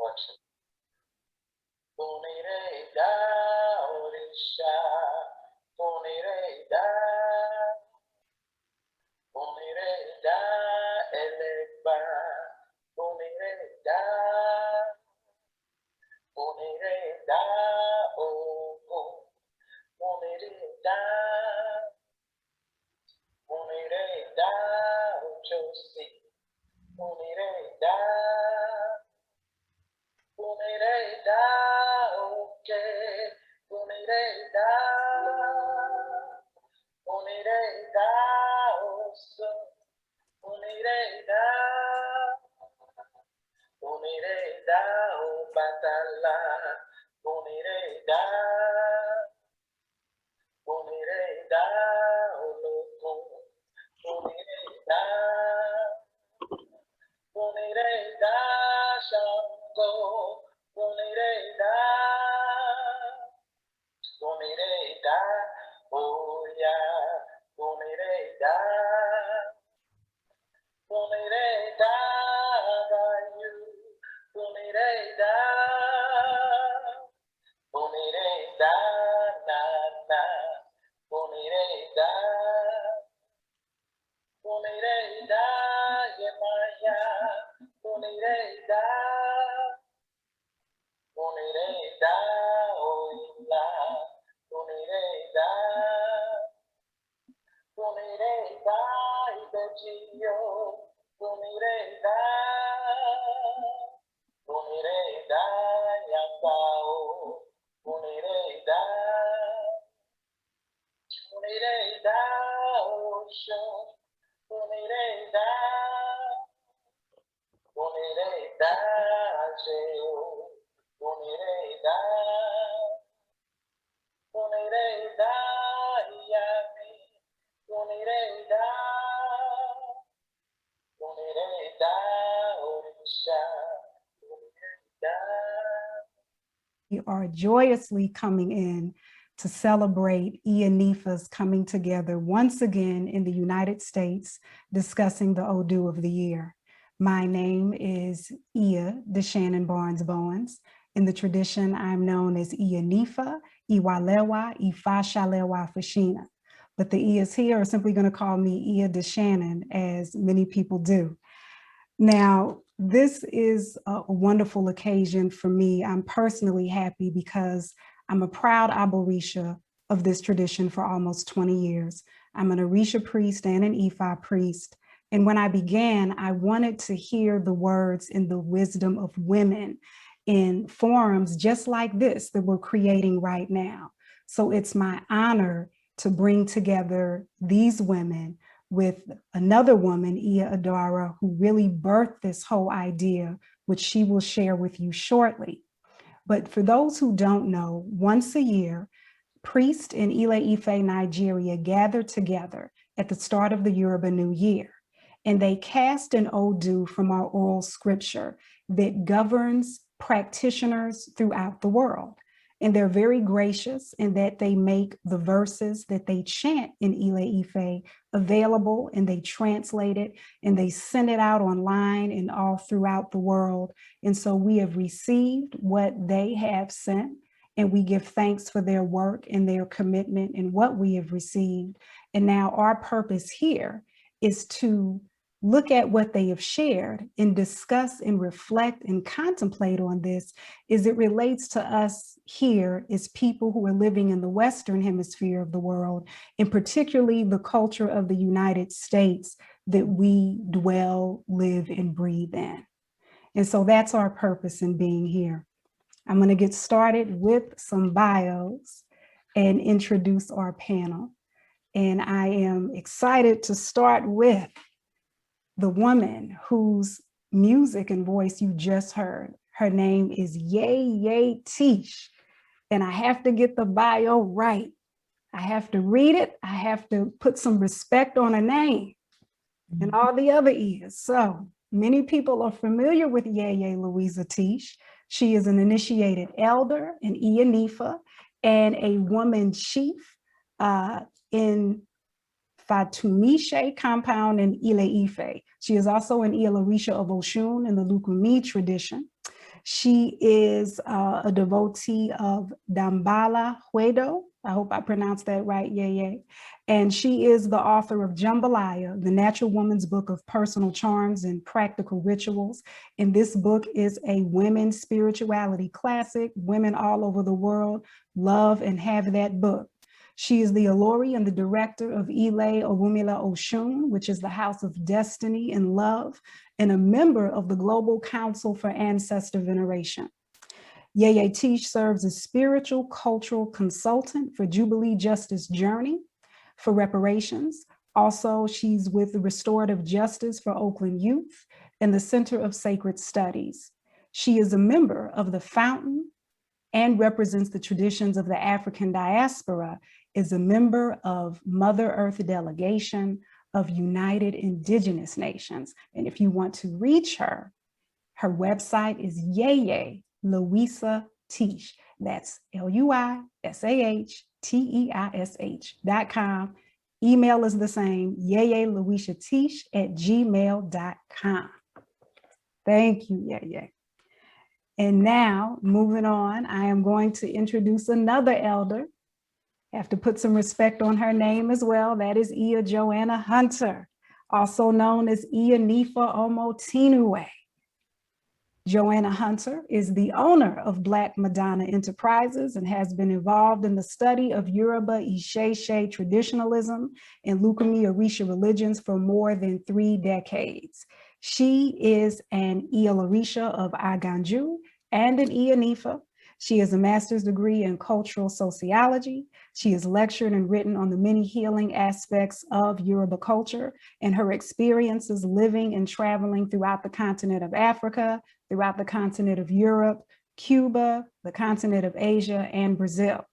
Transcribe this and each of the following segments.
watching. Fun Ire Ida, Orisa. Fun Ire Ida. Fun Ire Ida, Elepa. Fun Ire Ida. Fun Ire Ida, Ogo. Fun Ire Ida. Fun Ire Ida, Ojosi. Fun Ire Ida. Fun Ire Ida, okay. Fun Ire Ida. Fun Ire Ida, Oso. Fun Ire Ida. Fun Ire Ida, Obatala. Fun Ire Ida. Fun Ire Ida, Oloko. Fun Ire Ida. Fun Ire Ida, Shango. Fun Ire Ida. Fun Ire Ida, Oya. Fun Ire Ida. Fun Ire Ida, Bayu. Fun Ire Ida. Fun Ire Ida, Nana. Fun Ire Ida. Fun Ire Ida, Yemaya. Fun Ire Ida. Fun Ire Ida, Oila. Fun Ire Ida. Fun Ire Ida, Ibejio. Fun Ire Ida. Fun Ire Ida, Yambao. Fun Ire Ida. Fun Ire Ida, Osho. Fun Ire Ida. Fun Ire Ida, Ajeo. Fun Ire Ida. Fun Ire Ida, Iyami. Fun Ire Ida. Fun Ire Ida, Orisa. Fun Ire Ida. We are joyously coming in to celebrate Iyanifas coming together once again in the United States, discussing the Odu of the year. My name is Iya Deshannon Barnes-Bowens. In the tradition, I'm known as Iyanifa, Iwalewa, Ifashalewa Fashina. But the Iyas here are simply going to call me Iya Deshannon, as many people do. Now, this is a wonderful occasion for me. I'm personally happy because I'm a proud Aborisha of this tradition for almost 20 years. I'm an Orisha priest and an Ifa priest. And when I began, I wanted to hear the words and the wisdom of women in forums just like this that we're creating right now. So it's my honor to bring together these women with another woman, Iya Adara, who really birthed this whole idea, which she will share with you shortly. But for those who don't know, once a year, priests in Ile-Ife, Nigeria gather together at the start of the Yoruba New Year, and they cast an Odu from our oral scripture that governs practitioners throughout the world. And they're very gracious in that they make the verses that they chant in Ile-Ife available, and they translate it and they send it out online and all throughout the world. And so we have received what they have sent, and we give thanks for their work and their commitment and what we have received. And now our purpose here is to look at what they have shared and discuss and reflect and contemplate on this as it relates to us here as people who are living in the Western hemisphere of the world, and particularly the culture of the United States that we dwell, live, and breathe in. And so that's our purpose in being here. I'm going to get started with some bios and introduce our panel. And I am excited to start with the woman whose music and voice you just heard. Her name is Yeye Teish. And I have to get the bio right. I have to read it. I have to put some respect on her name and all the other E's. So many people are familiar with Yeye Luisah Teish. She is an initiated elder, an Iyanifa, and a woman chief in Fatumishe compound in Ile-Ife. She is also an Ilorisha of Oshun in the Lukumi tradition. She is a devotee of Dambala Huedo. I hope I pronounced that right, Yeye. And she is the author of Jambalaya, the Natural Woman's Book of Personal Charms and Practical Rituals. And this book is a women's spirituality classic. Women all over the world love and have that book. She is the Olori and the director of Ile Owumila Oshun, which is the House of Destiny and Love, and a member of the Global Council for Ancestor Veneration. Yeye Teish serves as spiritual cultural consultant for Jubilee Justice Journey for reparations. Also, she's with the Restorative Justice for Oakland Youth and the Center of Sacred Studies. She is a member of the Fountain and represents the traditions of the African diaspora, is a member of Mother Earth Delegation of United Indigenous Nations. And if you want to reach her, her website is Yeye Luisah Teish. That's LUISAHTEISH.com. Email is the same, yeyeluishateish@gmail.com. Thank you, Yeye. And now, moving on, I am going to introduce another elder. I have to put some respect on her name as well. That is Iya Joanna Hunter, also known as Iyanifa Omotinue. Joanna Hunter is the owner of Black Madonna Enterprises and has been involved in the study of Yoruba Isheshe traditionalism and Lukumi Orisha religions for more than 3 decades. She is an Iya Orisha of Aganju and an Iyanifa. She has a master's degree in cultural sociology. She has lectured and written on the many healing aspects of Yoruba culture and her experiences living and traveling throughout the continent of Africa, throughout the continent of Europe, Cuba, the continent of Asia, and Brazil.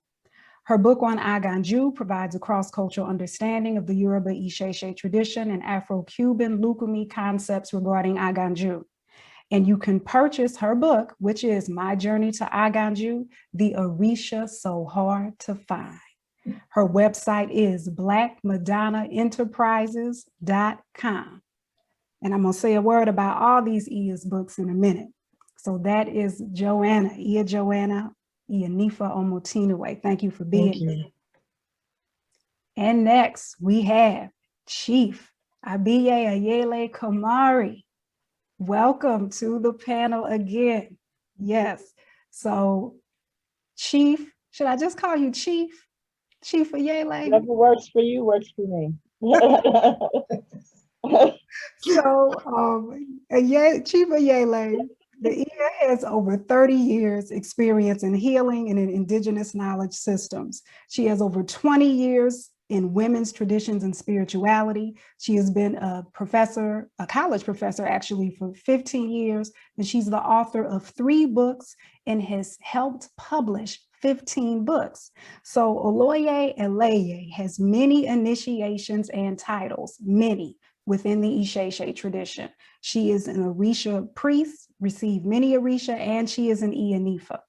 Her book on Aganju provides a cross-cultural understanding of the Yoruba Isheshe tradition and Afro-Cuban Lukumi concepts regarding Aganju. And you can purchase her book, which is My Journey to Aganju, The Orisha So Hard to Find. Her website is blackmadonnaenterprises.com. And I'm gonna say a word about all these Iya's books in a minute. So that is Joanna, Iya Joanna, Iyanifa Omotinue. Thank you for being here. And next we have Chief Abiye Ayele Kamari. Welcome to the panel again. Yes, so Chief, should I just call you Chief? Chief Ayele? Whatever works for you, works for me. So Chief Ayele, the Iya has over 30 years experience in healing and in indigenous knowledge systems. She has over 20 years in women's traditions and spirituality. She has been a professor, a college professor actually, for 15 years, and she's the author of 3 books and has helped publish 15 books. So Oloye Eleye has many initiations and titles, many, within the Isheshe tradition. She is an Orisha priest, received many Orisha, and she is an Iyanifa.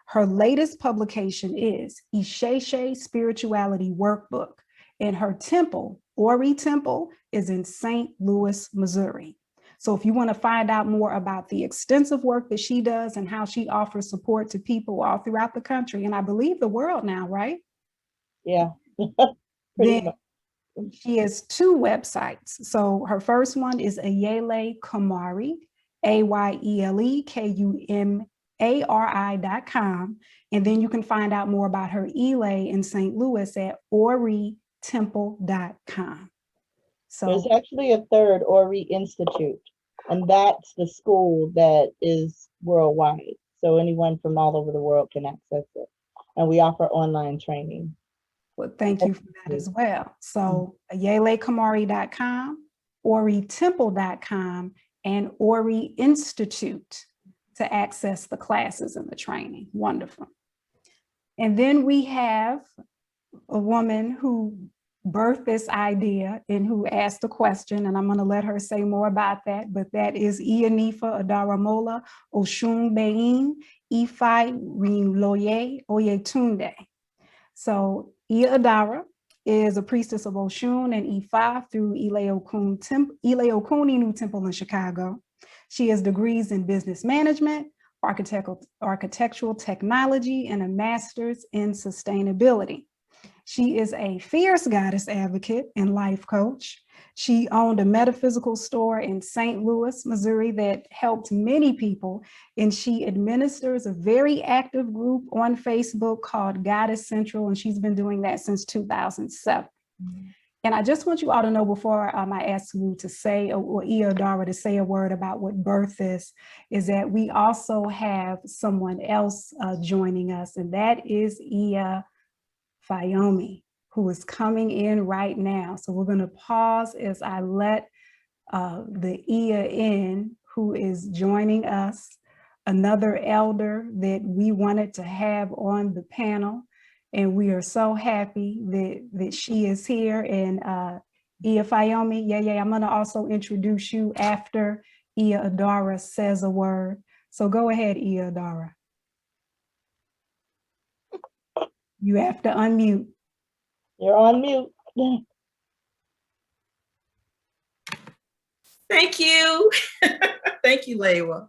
Her latest publication is Isheshe Spirituality Workbook, and her temple, Ori Temple, is in St. Louis, Missouri. So if you want to find out more about the extensive work that she does and how she offers support to people all throughout the country, and I believe the world now, right? Yeah. Then she has 2 websites. So her first one is Ayele Kamari, AYELEKUMARI.com. And then you can find out more about her Ile in St. Louis at oritemple.com. So there's actually a third Ori Institute, and that's the school that is worldwide. So anyone from all over the world can access it. And we offer online training. well, thank you for that as well. So ayelekamari.com, oritemple.com, and Ori Institute to access the classes and the training. Wonderful. And then we have a woman who birthed this idea and who asked a question, and I'm going to let her say more about that, but that is Iyanifa Adaramola Oshun Bein Ifai Rinloye Oyetunde. So Iya Adara is a priestess of Oshun and Ifa through Ile Okuni New Temple in Chicago. She has degrees in business management, architectural technology, and a master's in sustainability. She is a fierce goddess advocate and life coach. She owned a metaphysical store in St. Louis, Missouri that helped many people, and she administers a very active group on Facebook called Goddess Central, and she's been doing that since 2007. And I just want you all to know before I ask you to say, or Iya Dara to say a word about what birth is that we also have someone else joining us, and that is Iya Fayomi, who is coming in right now. So we're going to pause as I let the Iya in, who is joining us, another elder that we wanted to have on the panel. And we are so happy that she is here. And Iya Fayomi, I'm going to also introduce you after Iya Dara says a word. So go ahead, Iya Dara. You have to unmute. You're on mute. Thank you. Thank you, Lewa.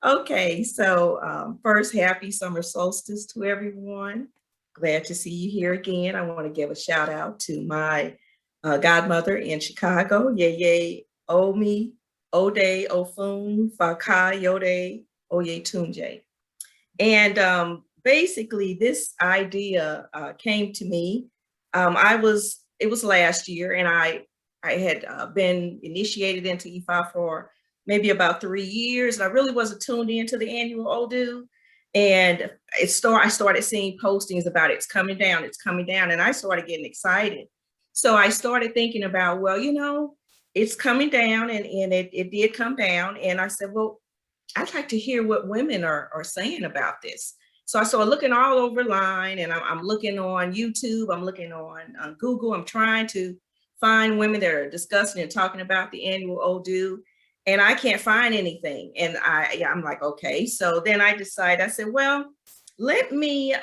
Okay, so first, happy summer solstice to everyone. Glad to see you here again. I want to give a shout out to my godmother in Chicago, Yeye Omi Ode Ofun Faka Yode Oye Tunje. And basically this idea came to me. It was last year, and I had been initiated into IFA for maybe about 3 years, and I really wasn't tuned into the annual Odu. And I started seeing postings about it's coming down, and I started getting excited. So I started thinking about, well, you know, it's coming down, and it did come down. And I said, well, I'd like to hear what women are saying about this. So I started looking all over line, and I'm looking on YouTube, I'm looking on Google, I'm trying to find women that are discussing and talking about the annual Odu, and I can't find anything. And I'm like, okay. So then I said, well, let me,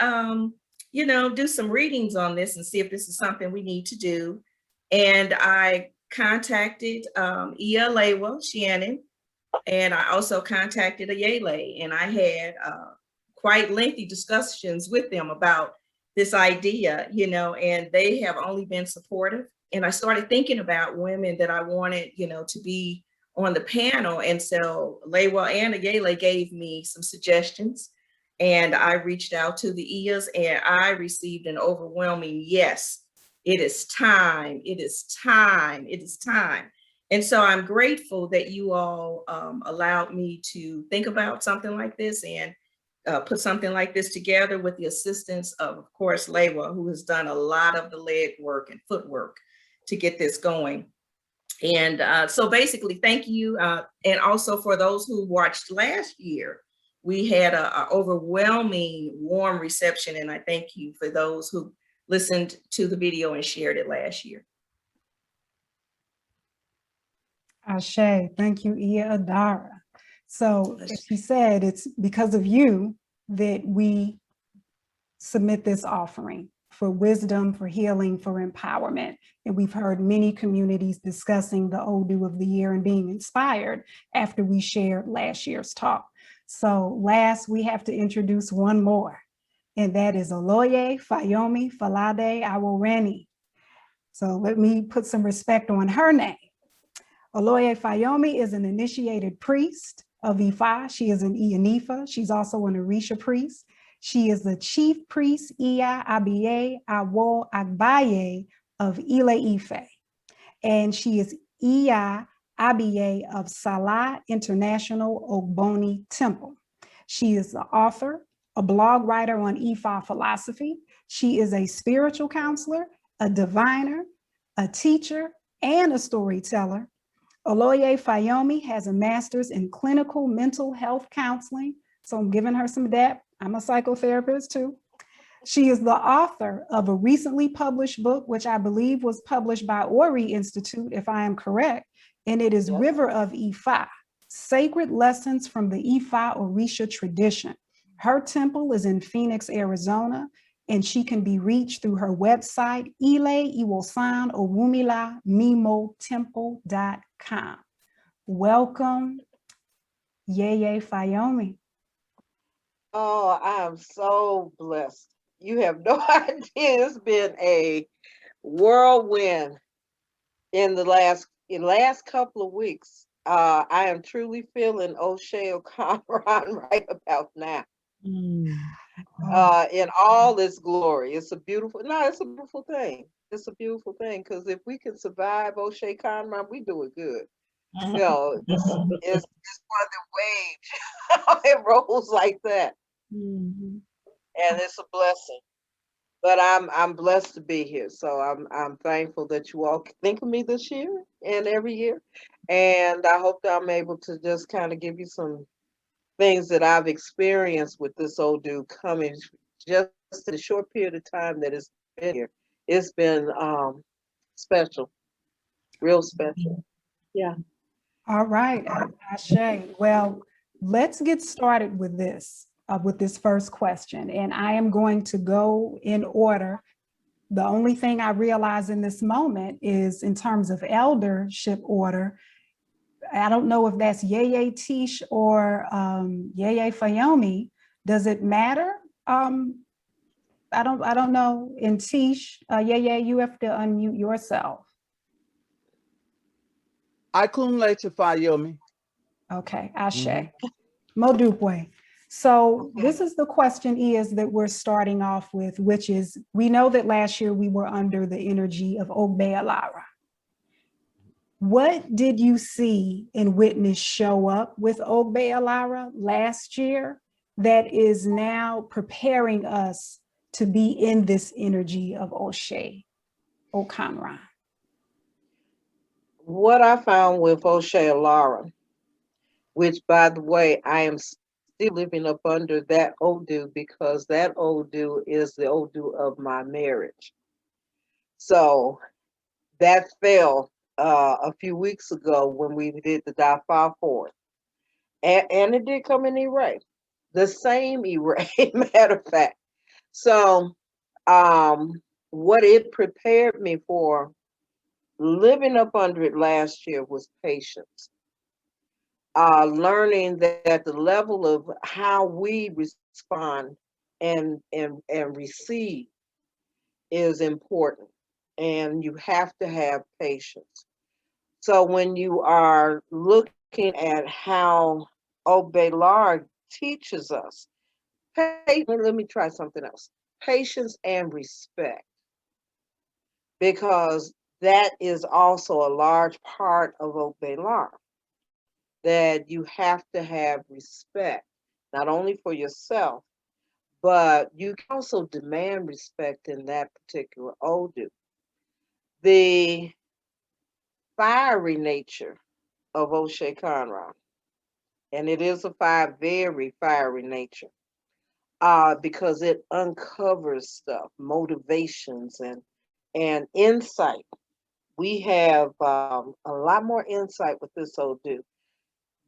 do some readings on this and see if this is something we need to do. And I contacted Iya Lewa Deshannon, and I also contacted Ayele, and I had quite lengthy discussions with them about this idea, and they have only been supportive. And I started thinking about women that I wanted, to be on the panel. And so Lewa and Ayele gave me some suggestions, and I reached out to the Iyas, and I received an overwhelming yes. It is time. It is time. It is time. And so I'm grateful that you all allowed me to think about something like this and put something like this together with the assistance of course, Lewa, who has done a lot of the leg work and footwork to get this going. And so basically, thank you. And also for those who watched last year, we had an overwhelming warm reception. And I thank you for those who listened to the video and shared it last year. Ashe, thank you, Iya Dara. So as she said, it's because of you that we submit this offering for wisdom, for healing, for empowerment. And we've heard many communities discussing the Odu of the year and being inspired after we shared last year's talk. So last, we have to introduce one more, and that is Oloye Fayomi Falade Aworeni. So let me put some respect on her name. Oloye Fayomi is an initiated priest of Ifa. She is an Iyanifa. She's also an Orisa priest. She is the chief priest, Iya Abiye Awo Agbaye of Ile Ife. And she is Iya Abiye of Salah International Ogboni Temple. She is the author, a blog writer on Ifa philosophy. She is a spiritual counselor, a diviner, a teacher, and a storyteller. Oloye Fayomi has a master's in clinical mental health counseling. So I'm giving her some depth. I'm a psychotherapist too. She is the author of a recently published book, which I believe was published by Ori Institute, if I am correct. And it is River of Ifa, Sacred Lessons from the Ifa Orisa Tradition. Her temple is in Phoenix, Arizona, and she can be reached through her website, ileiwosanowumilamimotemple.com. Welcome, Yeye Fayomi. Oh, I am so blessed. You have no idea. It's been a whirlwind in the last couple of weeks. I am truly feeling Ose Okanran right about now. In all its glory. It's a beautiful thing. It's a beautiful thing because if we can survive Ose Okanran, we do it good. You know, it's one of the waves. It rolls like that. Mhm. And it's a blessing. But I'm blessed to be here. So I'm thankful that you all think of me this year and every year. And I hope that I'm able to just kind of give you some things that I've experienced with this old dude coming just in a short period of time that it's been here. It's been special, real special. Yeah. All right, Ashe. Well, let's get started with this first question. And I am going to go in order. The only thing I realize in this moment is in terms of eldership order, I don't know if that's Yeye Teish or Yeye Fayomi. Does it matter? I don't know. In Teish, Yeye, you have to unmute yourself. Akunle Fayomi. Okay, Ashe. Modupwe. So this is the question is that we're starting off with, which is, we know that last year we were under the energy of Ogbe Alara. What did you see and witness show up with Ogbe Alara last year that is now preparing us to be in this energy of Ose Okanran? What I found with Ose Alara, which by the way, I am still living up under that Odu because that Odu is the Odu of my marriage. So that fell a few weeks ago when we did the diaspora for it. And it did come in Ire, the same Ire, matter of fact. So what it prepared me for living up under it last year was patience. Learning that the level of how we respond and receive is important, and you have to have patience. So when you are looking at how Obelar teaches us, let me try something else. Patience and respect, because that is also a large part of Obelar, that you have to have respect, not only for yourself, but you can also demand respect in that particular Odu. The fiery nature of Ose Okanran, and it is a very fiery nature, because it uncovers stuff, motivations, and insight. We have a lot more insight with this Odu.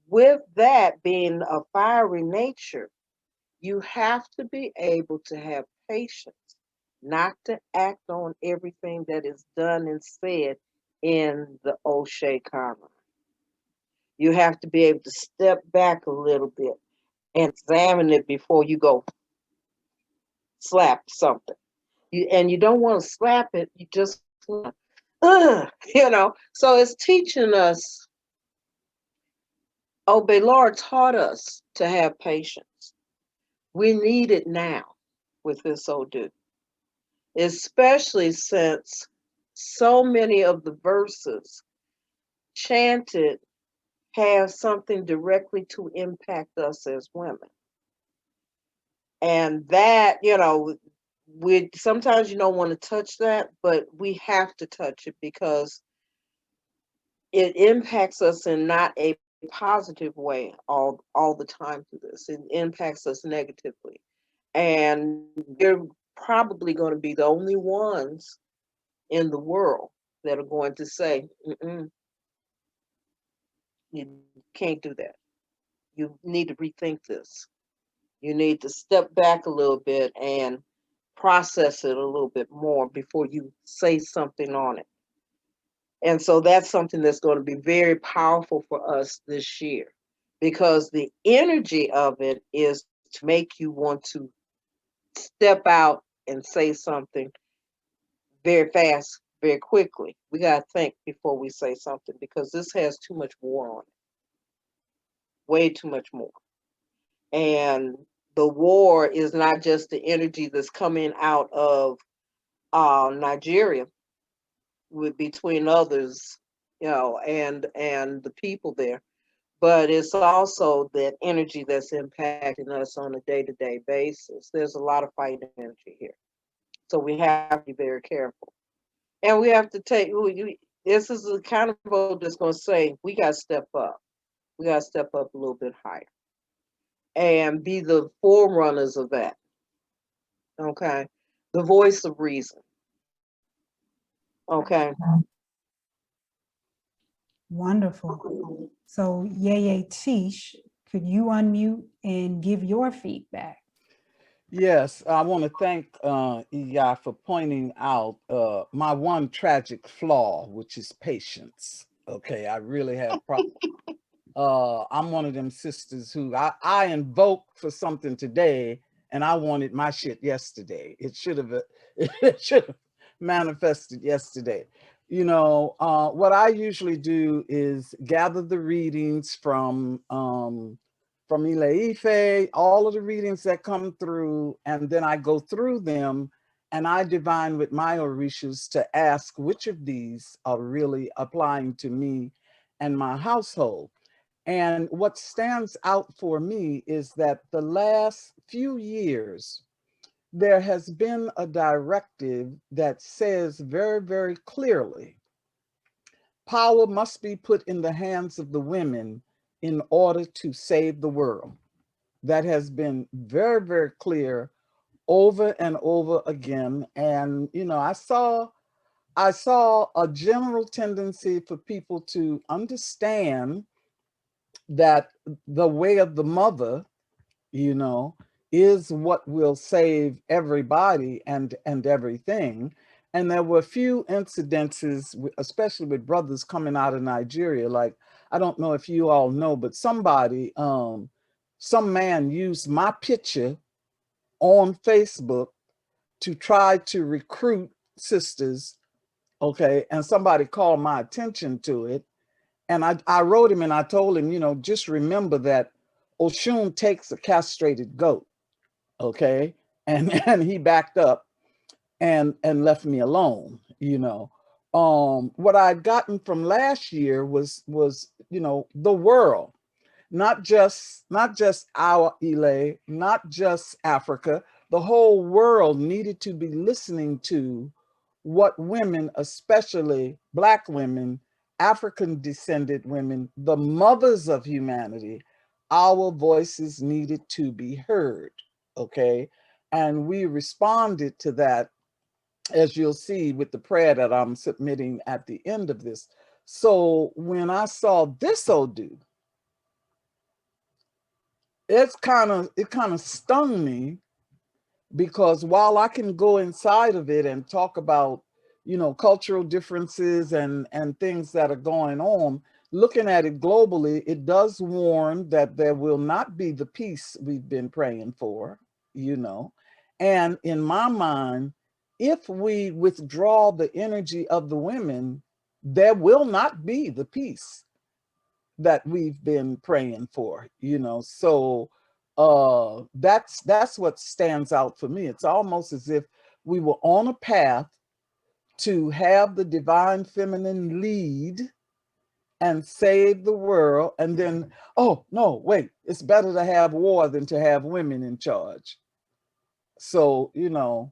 With that being a fiery nature, you have to be able to have patience, not to act on everything that is done and said in the Ose Okanran. You have to be able to step back a little bit and examine it before you go slap something. And you don't want to slap it, you just want to, So it's teaching us, Obelar taught us to have patience. We need it now with this Odu, especially since so many of the verses chanted have something directly to impact us as women. And that, we sometimes you don't want to touch that, but we have to touch it because it impacts us in not a positive way all the time through this. It impacts us negatively. And they're probably going to be the only ones in the world that are going to say, you can't do that. You need to rethink this. You need to step back a little bit and process it a little bit more before you say something on it. And so that's something that's going to be very powerful for us this year, because the energy of it is to make you want to step out and say something very fast, very quickly. We got to think before we say something because this has too much war on it, way too much more. And the war is not just the energy that's coming out of Nigeria between others, you know, and the people there, but it's also that energy that's impacting us on a day-to-day basis. There's a lot of fighting energy here. So we have to be very careful. And we have to take, this is the kind of vote that's going to say, we got to step up. We got to step up a little bit higher and be the forerunners of that. Okay. The voice of reason. Okay. Wonderful. So Yeye Teish, could you unmute and give your feedback? Yes, I want to thank Iya for pointing out my one tragic flaw, which is patience. Okay, I really have problems. I'm one of them sisters who I invoke for something today, and I wanted my shit yesterday. It should have manifested yesterday. You know, what I usually do is gather the readings from Ife, all of the readings that come through, and then I go through them and I divine with my orishas to ask which of these are really applying to me and my household. And what stands out for me is that the last few years, there has been a directive that says very, very clearly, power must be put in the hands of the women in order to save the world. That has been very, very clear over and over again. And, you know, I saw a general tendency for people to understand that the way of the mother, you know, is what will save everybody and everything. And there were a few incidences, especially with brothers coming out of Nigeria. Like, I don't know if you all know, but somebody, some man used my picture on Facebook to try to recruit sisters, okay? And somebody called my attention to it. And I wrote him and I told him, you know, just remember that Oshun takes a castrated goat, okay? And he backed up and left me alone, you know. What I'd gotten from last year was, you know, the world, not just our Ile, not just Africa, the whole world needed to be listening to what women, especially Black women, African descended women, the mothers of humanity, our voices needed to be heard, okay? And we responded to that, as you'll see with the prayer that I'm submitting at the end of this. So when I saw this Odu, it kind of stung me, because while I can go inside of it and talk about, you know, cultural differences and things that are going on, looking at it globally, it does warn that there will not be the peace we've been praying for, you know. And in my mind, if we withdraw the energy of the women, there will not be the peace that we've been praying for, you know. So that's what stands out for me. It's almost as if we were on a path to have the divine feminine lead and save the world, and then, oh no, wait, it's better to have war than to have women in charge. So, you know,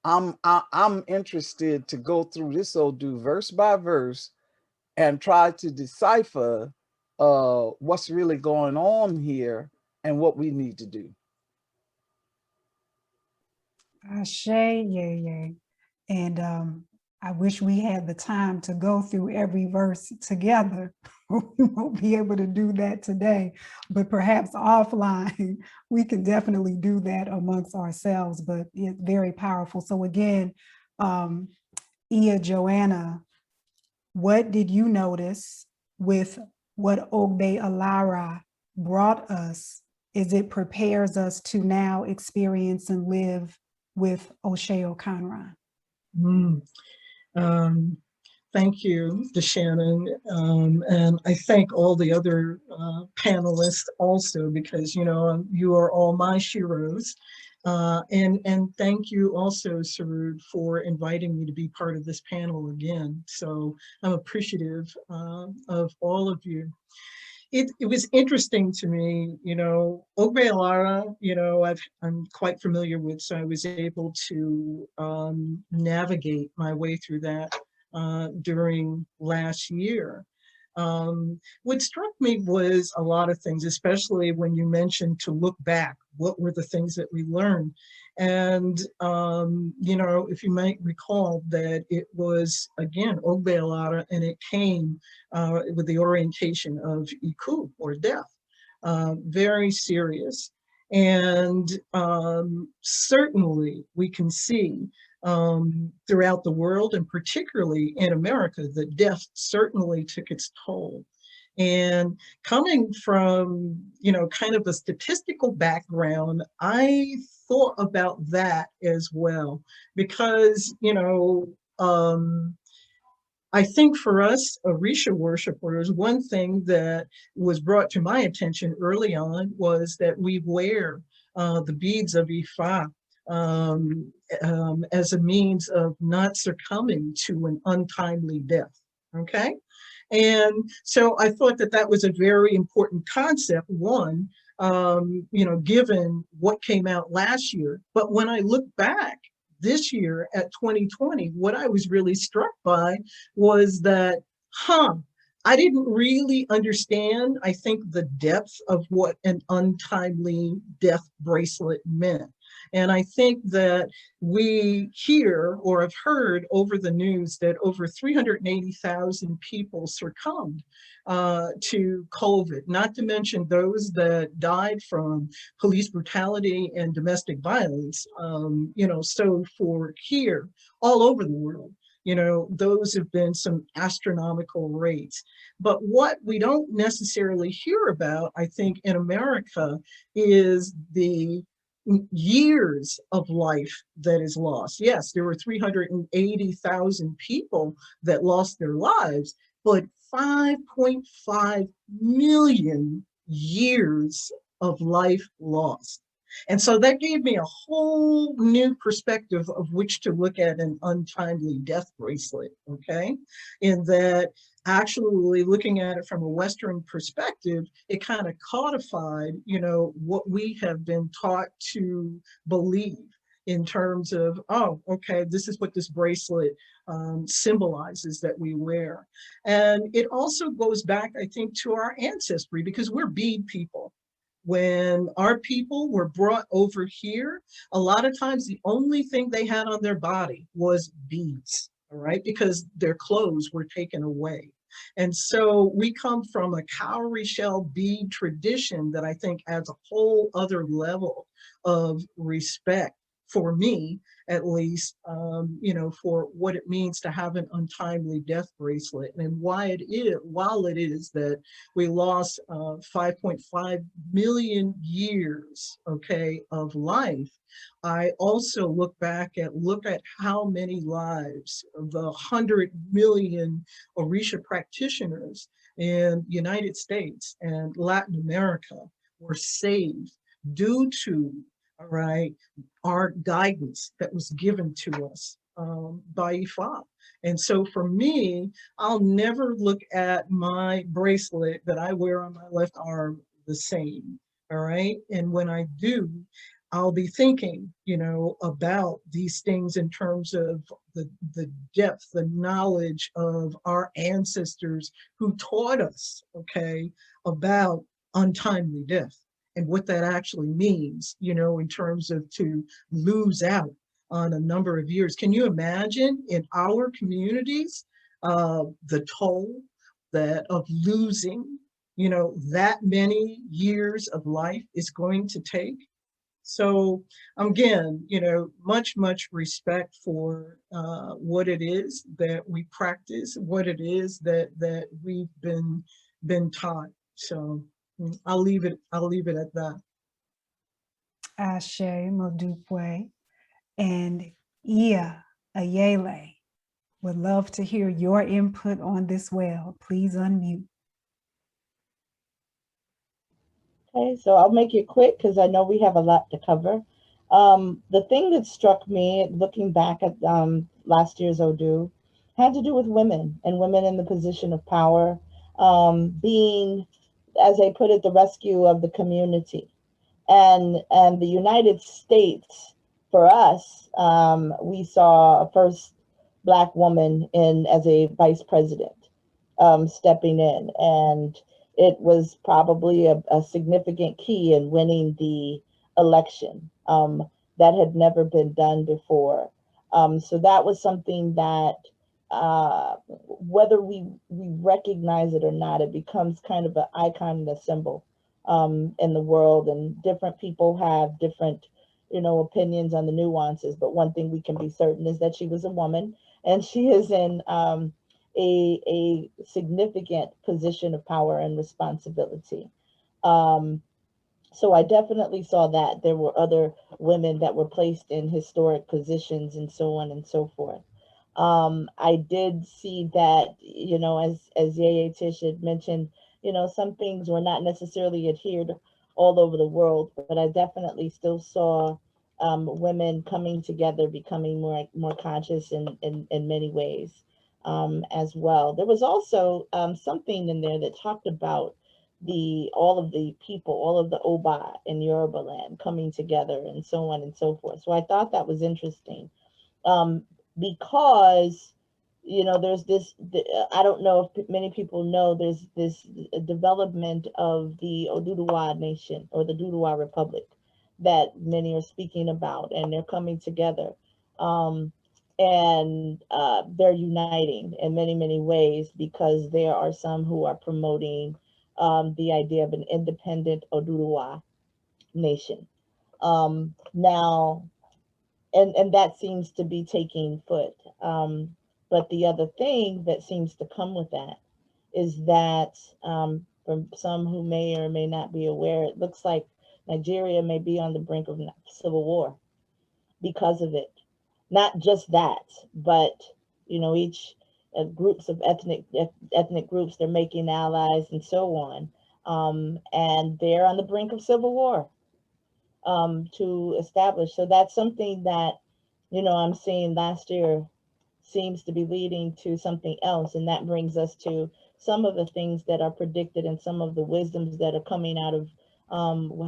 I'm interested to go through this Odu verse by verse and try to decipher what's really going on here and what we need to do. Ashe, Yeye. And I wish we had the time to go through every verse together. We won't be able to do that today, but perhaps offline, we can definitely do that amongst ourselves, but it's very powerful. So again, Iya Joanna, what did you notice with what Ogbe Alara brought us is it prepares us to now experience and live with Ose Okanran. Thank you, Deshannon, and I thank all the other panelists also, because you are all my sheroes. And thank you also, Sarud, for inviting me to be part of this panel again. So I'm appreciative of all of you. It was interesting to me, Ogbe Alara, I'm quite familiar with, so I was able to navigate my way through that during last year. What struck me was a lot of things, especially when you mentioned to look back. What were the things that we learned? And, if you might recall that it was, again, Ogbe Alara, and it came with the orientation of Iku, or death, very serious. And certainly we can see throughout the world, and particularly in America, that death certainly took its toll. And coming from, kind of a statistical background, I thought about that as well, because, I think for us Orisha worshipers, one thing that was brought to my attention early on was that we wear the beads of Ifa as a means of not succumbing to an untimely death, okay? And so I thought that that was a very important concept, one, given what came out last year. But when I look back this year at 2020, what I was really struck by was that, I didn't really understand, I think, the depth of what an untimely death bracelet meant. And I think that we hear or have heard over the news that over 380,000 people succumbed to COVID, not to mention those that died from police brutality and domestic violence. So for here, all over the world, those have been some astronomical rates. But what we don't necessarily hear about, I think, in America is the years of life that is lost. Yes, there were 380,000 people that lost their lives, but 5.5 million years of life lost. And so that gave me a whole new perspective of which to look at an untimely death bracelet, okay? In that, actually looking at it from a Western perspective, it kind of codified, what we have been taught to believe in terms of, oh, okay, this is what this bracelet symbolizes that we wear. And it also goes back, I think, to our ancestry, because we're bead people. When our people were brought over here, a lot of times the only thing they had on their body was beads, all right, because their clothes were taken away. And so we come from a cowrie shell bead tradition that I think adds a whole other level of respect, for me at least, for what it means to have an untimely death bracelet, and while it is that we lost 5.5 million years, okay, of life, I also look at how many lives of the 100 million Orisha practitioners in the United States and Latin America were saved due to, all right, our guidance that was given to us by Ifa. And so for me, I'll never look at my bracelet that I wear on my left arm the same, all right? And when I do, I'll be thinking, about these things in terms of the depth, the knowledge of our ancestors who taught us, okay, about untimely death and what that actually means, in terms of to lose out on a number of years. Can you imagine in our communities, the toll of losing, that many years of life is going to take? So again, much respect for what it is that we practice, what it is that we've been taught. So I'll leave it at that. Ashe Modupwe, and Iya Ayele. Would love to hear your input on this well. Please unmute. Okay, so I'll make it quick because I know we have a lot to cover. The thing that struck me looking back at last year's Odu had to do with women and women in the position of power, being, as I put it, the rescue of the community. And the United States, for us, we saw a first Black woman in as a vice president stepping in, and it was probably a significant key in winning the election that had never been done before. So that was something that, whether we recognize it or not, it becomes kind of an icon and a symbol in the world, and different people have different, opinions on the nuances. But one thing we can be certain is that she was a woman, and she is in a significant position of power and responsibility. So I definitely saw that there were other women that were placed in historic positions and so on and so forth. I did see that, as Yeye Tish had mentioned, some things were not necessarily adhered all over the world, but I definitely still saw women coming together, becoming more conscious in many ways as well. There was also something in there that talked about all of the people, all of the Oba in Yoruba land coming together and so on and so forth. So I thought that was interesting. Because there's this, I don't know if many people know, there's this development of the Oduduwa Nation or the Duduwa Republic that many are speaking about, and they're coming together. And they're uniting in many, many ways, because there are some who are promoting the idea of an independent Oduduwa Nation. Now, and that seems to be taking foot. But the other thing that seems to come with that is that, from some who may or may not be aware, it looks like Nigeria may be on the brink of civil war because of it. Not just that, but each groups of ethnic groups, they're making allies and so on, and they're on the brink of civil war to establish. So that's something that, I'm seeing last year seems to be leading to something else. And that brings us to some of the things that are predicted and some of the wisdoms that are coming out of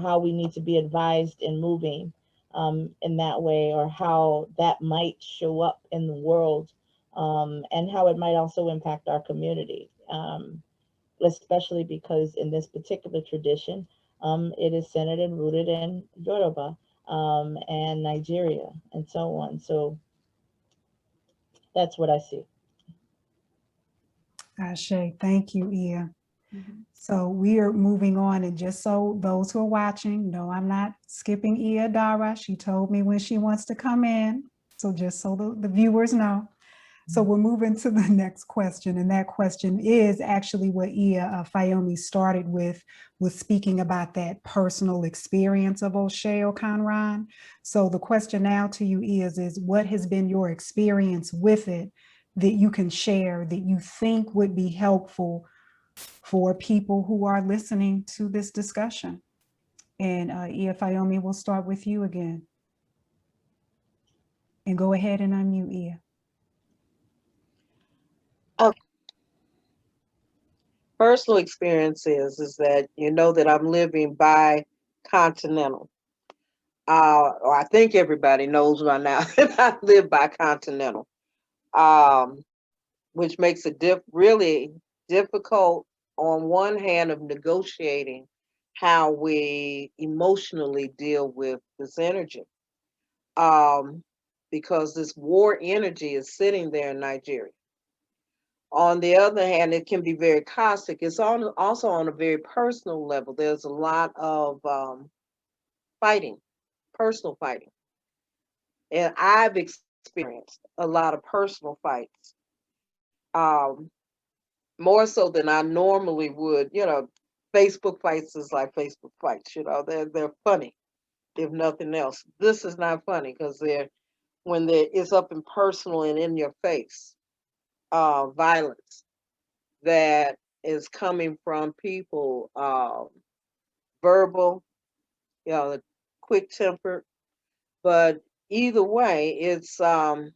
how we need to be advised in moving in that way, or how that might show up in the world, and how it might also impact our community, especially because in this particular tradition, it is centered and rooted in Yoruba and Nigeria and so on. So that's what I see. Ashe, thank you, Iya. So we are moving on, and just so those who are watching know, I'm not skipping Iya Dara. She told me when she wants to come in. So just so the viewers know. So we're moving to the next question, and that question is actually what Iya Fayomi started with speaking about that personal experience of Ose Okanran. So the question now to you is what has been your experience with it that you can share, that you think would be helpful for people who are listening to this discussion? And Iya Fayomi, we'll start with you again. And go ahead and unmute, Iya. Personal experience is that that I'm living bi-continental. Or I think everybody knows by now that I live bi-continental, which makes it really difficult on one hand of negotiating how we emotionally deal with this energy, because this war energy is sitting there in Nigeria. On the other hand, it can be very caustic. It's also on a very personal level. There's a lot of fighting, personal fighting. And I've experienced a lot of personal fights, more so than I normally would. Facebook fights is like Facebook fights, they're funny. if nothing else. This is not funny because when it's up and personal and in your face, violence that is coming from people, verbal, quick tempered, but either way, it's not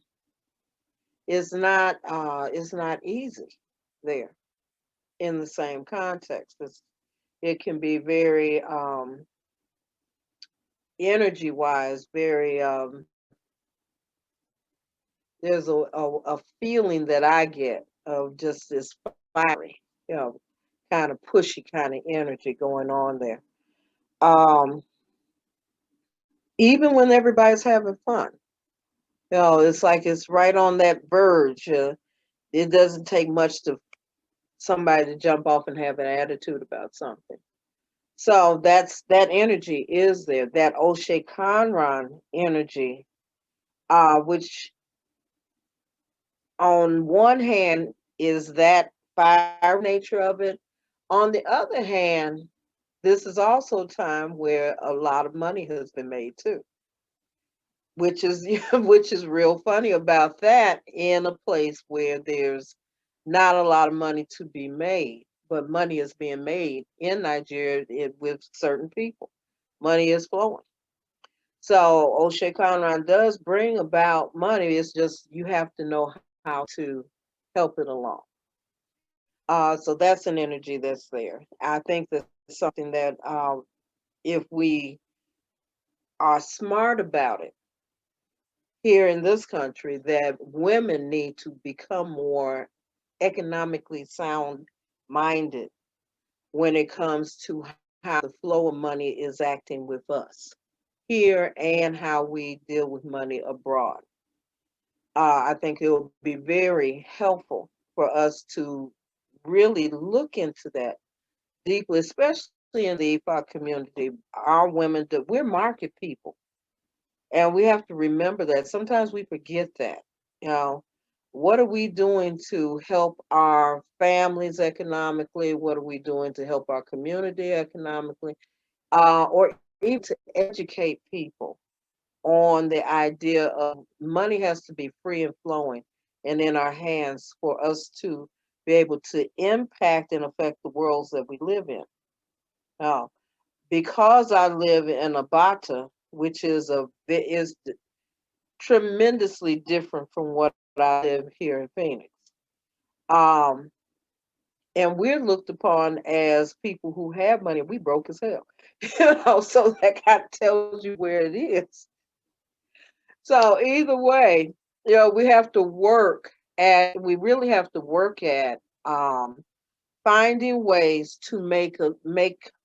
easy there in the same context. It can be very energy wise, very there's a feeling that I get of just this fiery, kind of pushy kind of energy going on there. Even when everybody's having fun, it's like it's right on that verge. It doesn't take much to somebody to jump off and have an attitude about something. So that energy is there, that Ose Okanran energy, which on one hand is that fire nature of it. On the other hand, this is also a time where a lot of money has been made too, which is which is real funny about that in a place where there's not a lot of money to be made, but money is being made in Nigeria with certain people. Money is flowing. So Ose Okanran does bring about money. It's just you have to know how to help it along. So that's an energy that's there. I think that's something that if we are smart about it here in this country, that women need to become more economically sound minded when it comes to how the flow of money is acting with us here and how we deal with money abroad. I think it will be very helpful for us to really look into that deeply, especially in the IFA community. Our women, we're market people, and we have to remember that. Sometimes we forget that. What are we doing to help our families economically? What are we doing to help our community economically? Or even to educate people on the idea of money has to be free and flowing and in our hands for us to be able to impact and affect the worlds that we live in. Now, because I live in Abata, which is tremendously different from what I live here in Phoenix. And we're looked upon as people who have money. We broke as hell, so that kind of tells you where it is. So either way, we have to we really have to work at finding ways to make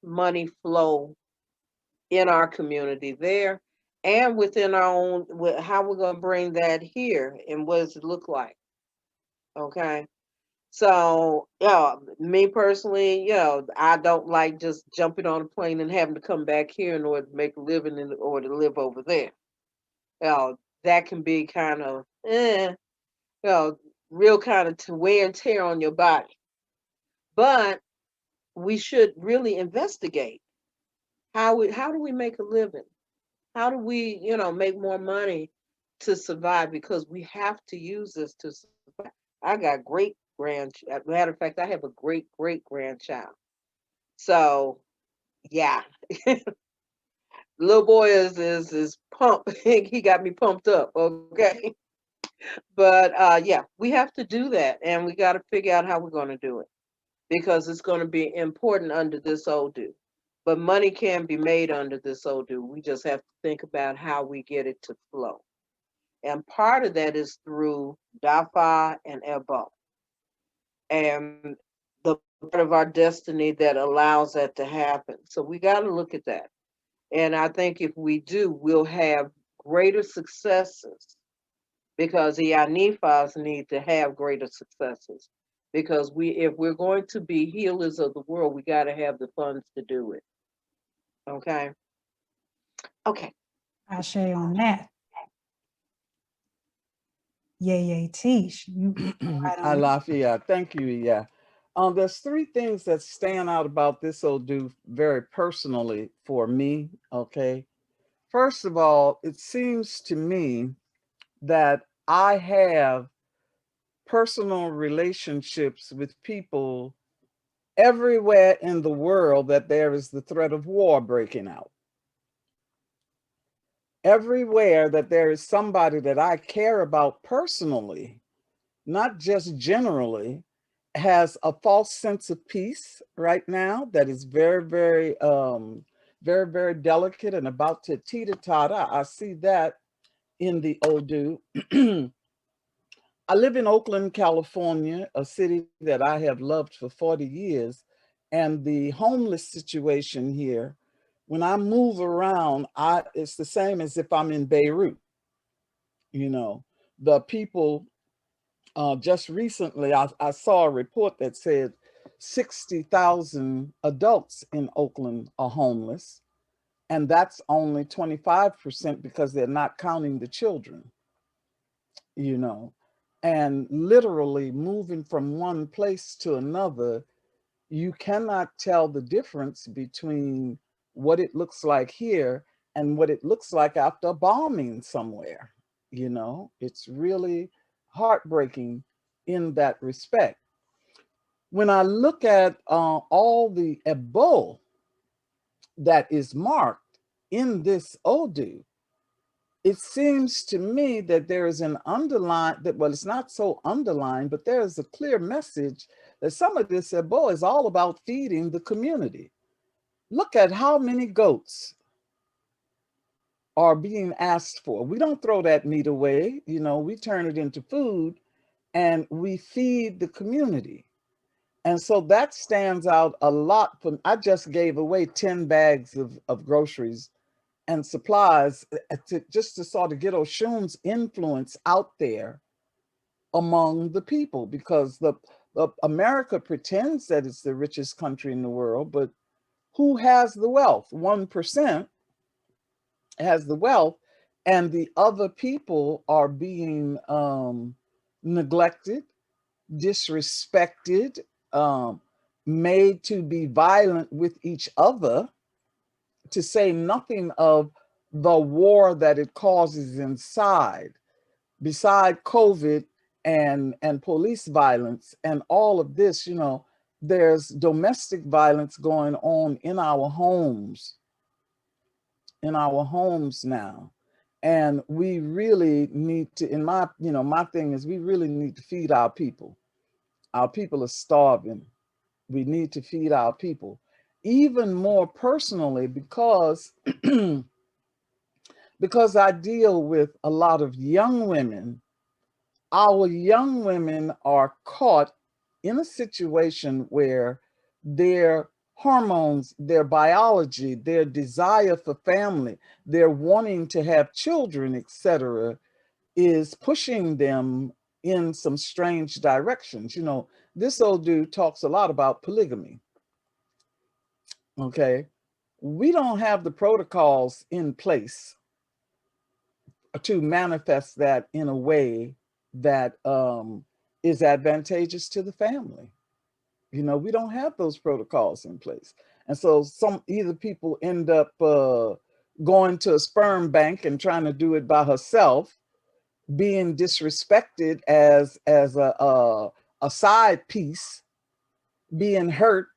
money flow in our community there and within our own, how we're going to bring that here and what does it look like. Okay. So, me personally, I don't like just jumping on a plane and having to come back here in order to make a living in order to live over there. That can be kind of, real kind of wear and tear on your body. But we should really investigate how do we make a living? How do we, make more money to survive? Because we have to use this to survive. I got great grandchild. Matter of fact, I have a great grandchild. So, yeah, little boy is pumped. He got me pumped up. Okay, but yeah, we have to do that, and we got to figure out how we're going to do it because it's going to be important under this Odu. But money can be made under this Odu. We just have to think about how we get it to flow. And part of that is through Dafa and Ebo. And the part of our destiny that allows that to happen. So we got to look at that. And I think if we do, we'll have greater successes because the Iyanifas need to have greater successes. Because if we're going to be healers of the world, we got to have the funds to do it. Okay. Okay. Ashe on that. Yeye Teish. Alafia, thank you, yeah. There's three things that stand out about this Odu very personally for me, okay? First of all, it seems to me that I have personal relationships with people everywhere in the world that there is the threat of war breaking out. Everywhere that there is somebody that I care about personally, not just generally, has a false sense of peace right now that is very, very, very delicate and about to teeter-totter. I see that in the Odu. I live in Oakland, California, a city that I have loved for 40 years. And the homeless situation here, when I move around, it's the same as if I'm in Beirut. You know, the people, just recently, I saw a report that said 60,000 adults in Oakland are homeless. And that's only 25% because they're not counting the children, you know. And literally moving from one place to another, you cannot tell the difference between what it looks like here and what it looks like after a bombing somewhere. You know, it's really heartbreaking in that respect. When I look at all the Ebo that is marked in this Odu, it seems to me that there is an underline that, well, it's not so underlined, but there is a clear message that some of this Ebo is all about feeding the community. Look at how many goats are being asked for. We don't throw that meat away, you know, we turn it into food and we feed the community. And so that stands out a lot. I just gave away 10 bags of groceries and supplies just to sort of get Oshun's influence out there among the people, because the America pretends that it's the richest country in the world, but who has the wealth? 1% has the wealth, and the other people are being neglected, disrespected, made to be violent with each other, to say nothing of the war that it causes inside, beside COVID and police violence and all of this. You know, there's domestic violence going on in our homes now. And we really need to, my thing is, we really need to feed our people. Our people are starving. We need to feed our people. Even more personally, because because I deal with a lot of young women. Our young women are caught in a situation where their hormones, their biology, their desire for family, their wanting to have children, etc., is pushing them in some strange directions. You know, this old dude talks a lot about polygamy. Okay, we don't have the protocols in place to manifest that in a way that is advantageous to the family. You know, we don't have those protocols in place. And so either people end up going to a sperm bank and trying to do it by herself, being disrespected as a side piece, being hurt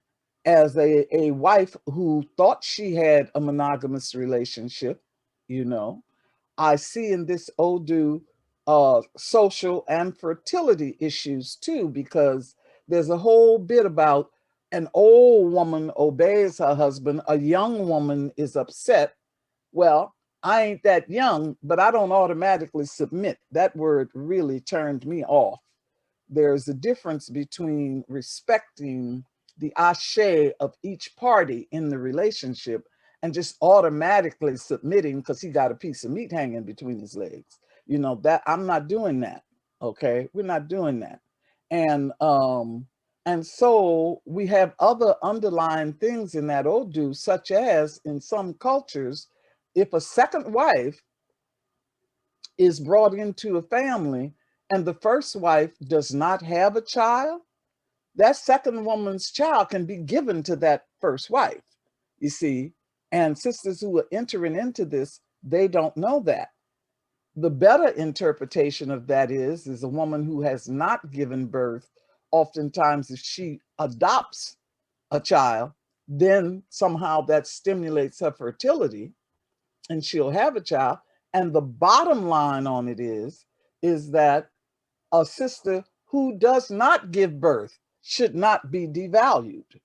as a wife who thought she had a monogamous relationship. You know, I see in this Odu social and fertility issues too, because there's a whole bit about an old woman obeys her husband, a young woman is upset. Well, I ain't that young, but I don't automatically submit. That word really turned me off. There's a difference between respecting the ashe of each party in the relationship and just automatically submitting because he got a piece of meat hanging between his legs. You know, that I'm not doing that. Okay, we're not doing that. And so we have other underlying things in that Odu, such as in some cultures, if a second wife is brought into a family and the first wife does not have a child, that second woman's child can be given to that first wife, you see. And sisters who are entering into this, they don't know that. The better interpretation of that is a woman who has not given birth. Oftentimes, if she adopts a child, then somehow that stimulates her fertility and she'll have a child. And the bottom line on it is that a sister who does not give birth should not be devalued,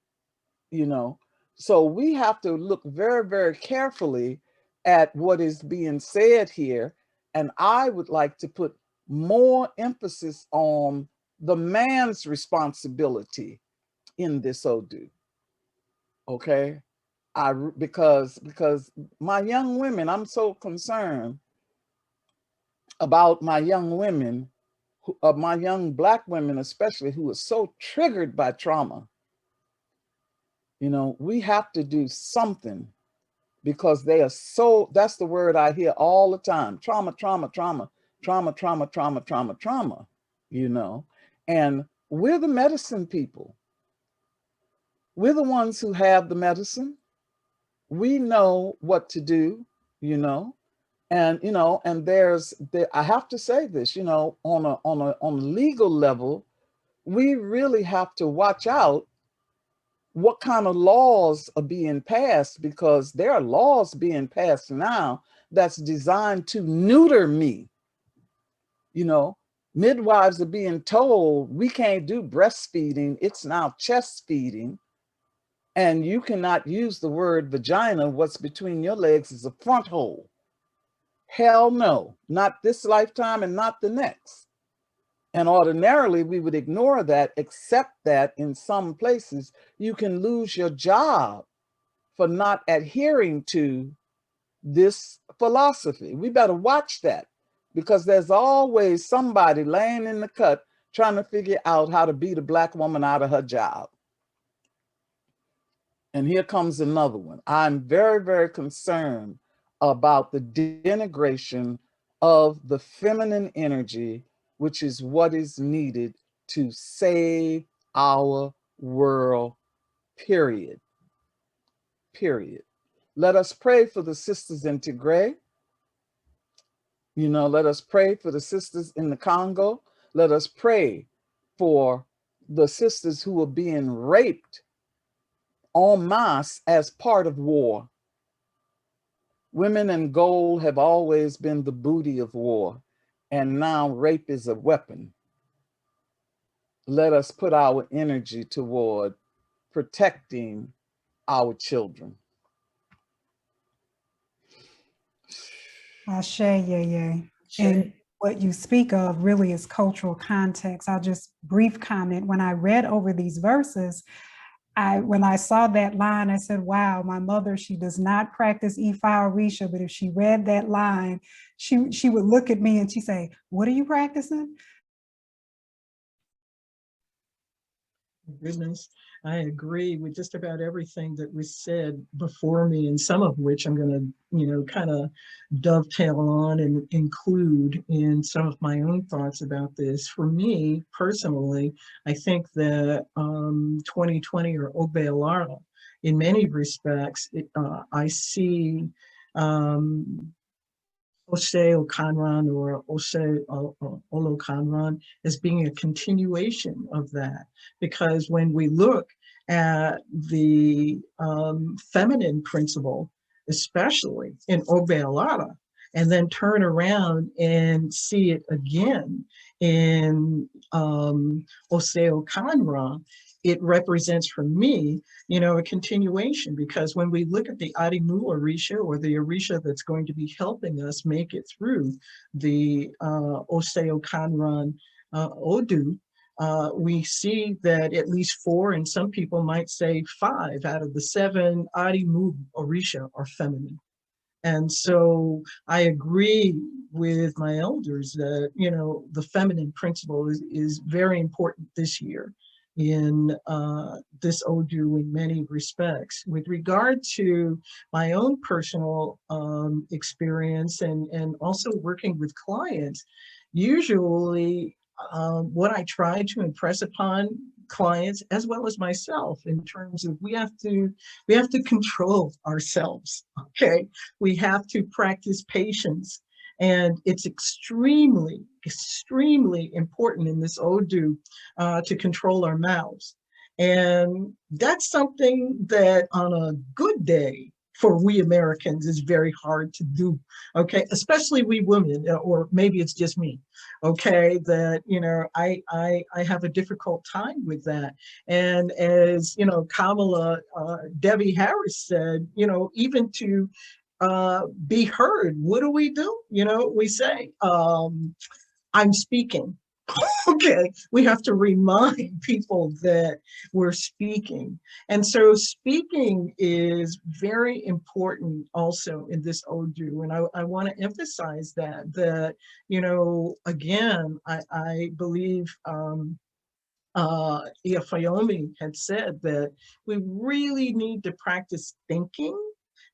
you know? So we have to look very, very carefully at what is being said here. And I would like to put more emphasis on the man's responsibility in this Odu. Okay? Because my young women, I'm so concerned about my young women, my young Black women especially, who are so triggered by trauma. You know, we have to do something because they are so, that's the word I hear all the time, trauma, trauma, trauma, trauma, trauma, trauma, trauma, trauma, you know, and we're the medicine people. We're the ones who have the medicine. We know what to do, you know, and, you know, and I have to say this, you know, on a legal level, we really have to watch out what kind of laws are being passed, because there are laws being passed now that's designed to neuter me. You know, midwives are being told we can't do breastfeeding, it's now chest feeding, and you cannot use the word vagina. What's between your legs is a front hole. Hell no, not this lifetime and not the next. And ordinarily, we would ignore that, except that in some places, you can lose your job for not adhering to this philosophy. We better watch that, because there's always somebody laying in the cut trying to figure out how to beat a Black woman out of her job. And here comes another one. I'm very, very concerned about the denigration of the feminine energy, which is what is needed to save our world, period. Period. Let us pray for the sisters in Tigray. You know, let us pray for the sisters in the Congo. Let us pray for the sisters who are being raped en masse as part of war. Women and gold have always been the booty of war, and now rape is a weapon. Let us put our energy toward protecting our children. Ashe, Yeye. And what you speak of really is cultural context. I'll just brief comment. When I read over these verses, when I saw that line, I said, wow, my mother, she does not practice Ifa Orisha, but if she read that line, she would look at me and she'd say, what are you practicing? Goodness, I agree with just about everything that was said before me, and some of which I'm going to, you know, kind of dovetail on and include in some of my own thoughts about this. For me personally, I think that 2020 or Obealara, in many respects, I see Ose Okanran or Ose Okanran as being a continuation of that. Because when we look at the feminine principle, especially in Obealara, and then turn around and see it again in Ose Okanran, it represents for me, you know, a continuation, because when we look at the Arimu Orisha, or the Orisha that's going to be helping us make it through the Ose Okanran Odu, we see that at least 4, and some people might say 5 out of the 7 Arimu Orisha are feminine. And so I agree with my elders that, you know, the feminine principle is very important this year in this Odu in many respects. With regard to my own personal experience and also working with clients, usually what I try to impress upon clients as well as myself in terms of we have to control ourselves. Okay, we have to practice patience, and it's extremely important in this Odu to control our mouths. And that's something that on a good day for we Americans is very hard to do, okay? Especially we women, or maybe it's just me, okay? That, you know, I have a difficult time with that. And as, you know, Kamala Debbie Harris said, you know, even to be heard, what do? You know, we say, I'm speaking. Okay, we have to remind people that we're speaking. And so speaking is very important also in this Odu. And I want to emphasize that, you know, again, I believe Iya Fayomi had said that we really need to practice thinking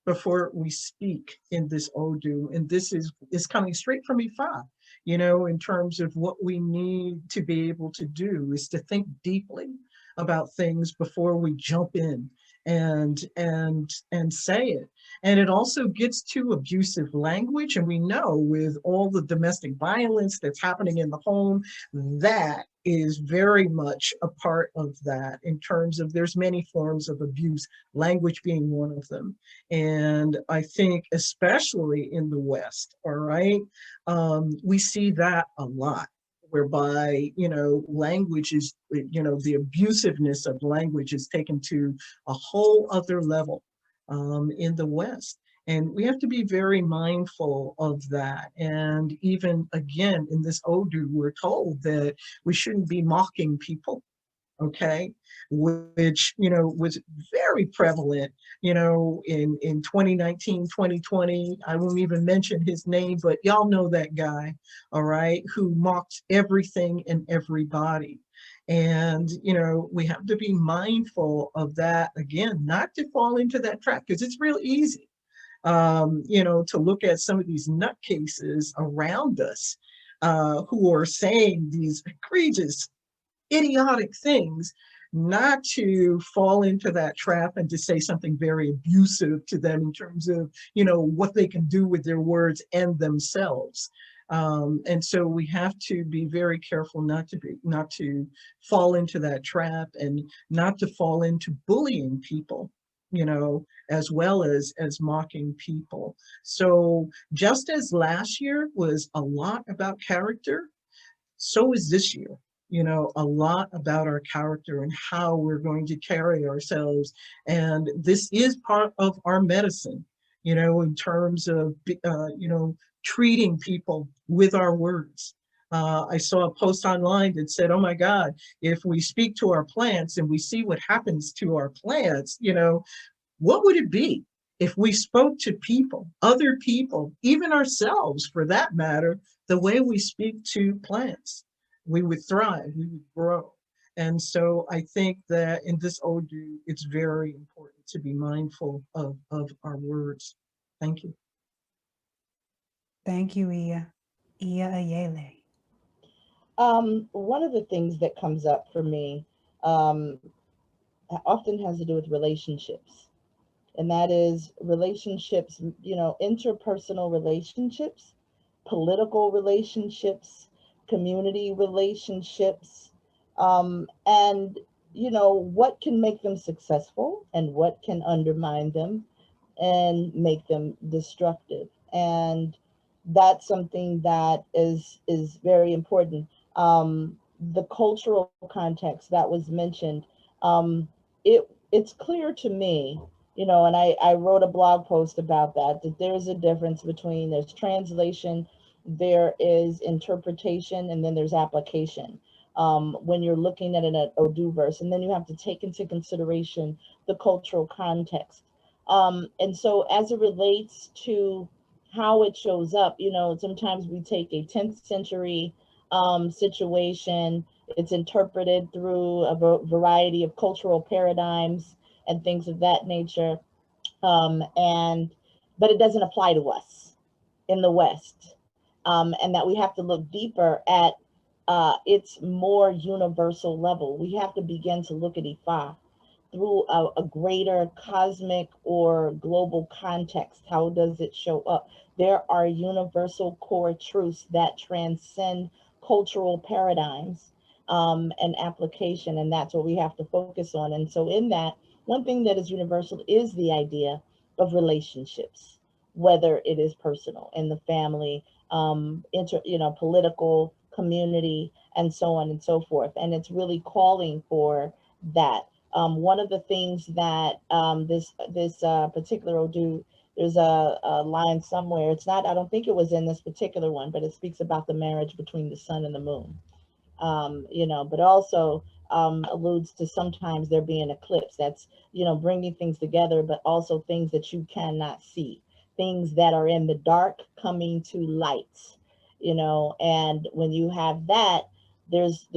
before we speak in this Odu. And this is coming straight from Ifa, you know, in terms of what we need to be able to do is to think deeply about things before we jump in and say it. And it also gets to abusive language. And we know with all the domestic violence that's happening in the home, that is very much a part of that in terms of there's many forms of abuse, language being one of them. And I think especially in the West, all right, we see that a lot, whereby, you know, language is, you know, the abusiveness of language is taken to a whole other level in the West. And we have to be very mindful of that. And even again, in this Odu, we're told that we shouldn't be mocking people, okay? Which, you know, was very prevalent, you know, in 2019, 2020. I won't even mention his name, but y'all know that guy, all right, who mocked everything and everybody. And, you know, we have to be mindful of that, again, not to fall into that trap, because it's real easy, you know, to look at some of these nutcases around us who are saying these egregious, idiotic things, not to fall into that trap and to say something very abusive to them in terms of, you know, what they can do with their words and themselves. And so we have to be very careful not to fall into that trap, and not to fall into bullying people, you know, as well as mocking people. So just as last year was a lot about character, so is this year, you know, a lot about our character and how we're going to carry ourselves. And this is part of our medicine, you know, in terms of, you know, treating people with our words. I saw a post online that said, oh my God, if we speak to our plants and we see what happens to our plants, you know, what would it be if we spoke to people, other people, even ourselves for that matter, the way we speak to plants? We would thrive, we would grow. And so I think that in this Odu, it's very important to be mindful of our words. Thank you. Thank you, Iya. Iya Ayele. One of the things that comes up for me often has to do with relationships. And that is relationships, you know, interpersonal relationships, political relationships, community relationships, and, you know, what can make them successful and what can undermine them and make them destructive. And that's something that is very important. The cultural context that was mentioned, it's clear to me, you know, and I wrote a blog post about that there's a difference between, there's translation, there is interpretation, and then there's application. When you're looking at an Odu verse, and then you have to take into consideration the cultural context. And so as it relates to how it shows up, you know, sometimes we take a 10th century situation, it's interpreted through a variety of cultural paradigms and things of that nature. But it doesn't apply to us in the West. And that we have to look deeper at its more universal level. We have to begin to look at Ifa through a greater cosmic or global context. How does it show up? There are universal core truths that transcend cultural paradigms and application, and that's what we have to focus on. And so in that, one thing that is universal is the idea of relationships, whether it is personal, in the family, political, community, and so on and so forth. And it's really calling for that. One of the things that this particular Odu, there's a line somewhere. It's not, I don't think it was in this particular one, but it speaks about the marriage between the sun and the moon. But also alludes to sometimes there being eclipse. That's, bringing things together, but also things that you cannot see, things that are in the dark coming to light, and when you have that, there's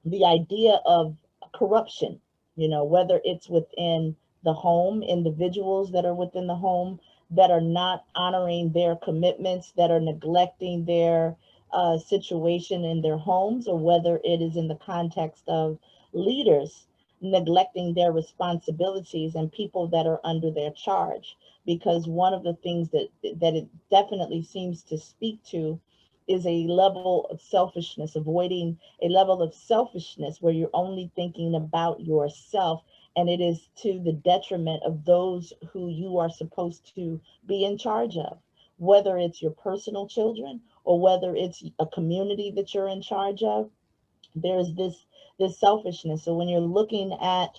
the idea of corruption, whether it's within the home, individuals that are within the home that are not honoring their commitments, that are neglecting their situation in their homes, or whether it is in the context of leaders neglecting their responsibilities and people that are under their charge. Because one of the things that it definitely seems to speak to is a level of selfishness, avoiding a level of selfishness where you're only thinking about yourself, and it is to the detriment of those who you are supposed to be in charge of, whether it's your personal children or whether it's a community that you're in charge of. There's this selfishness. So when you're looking at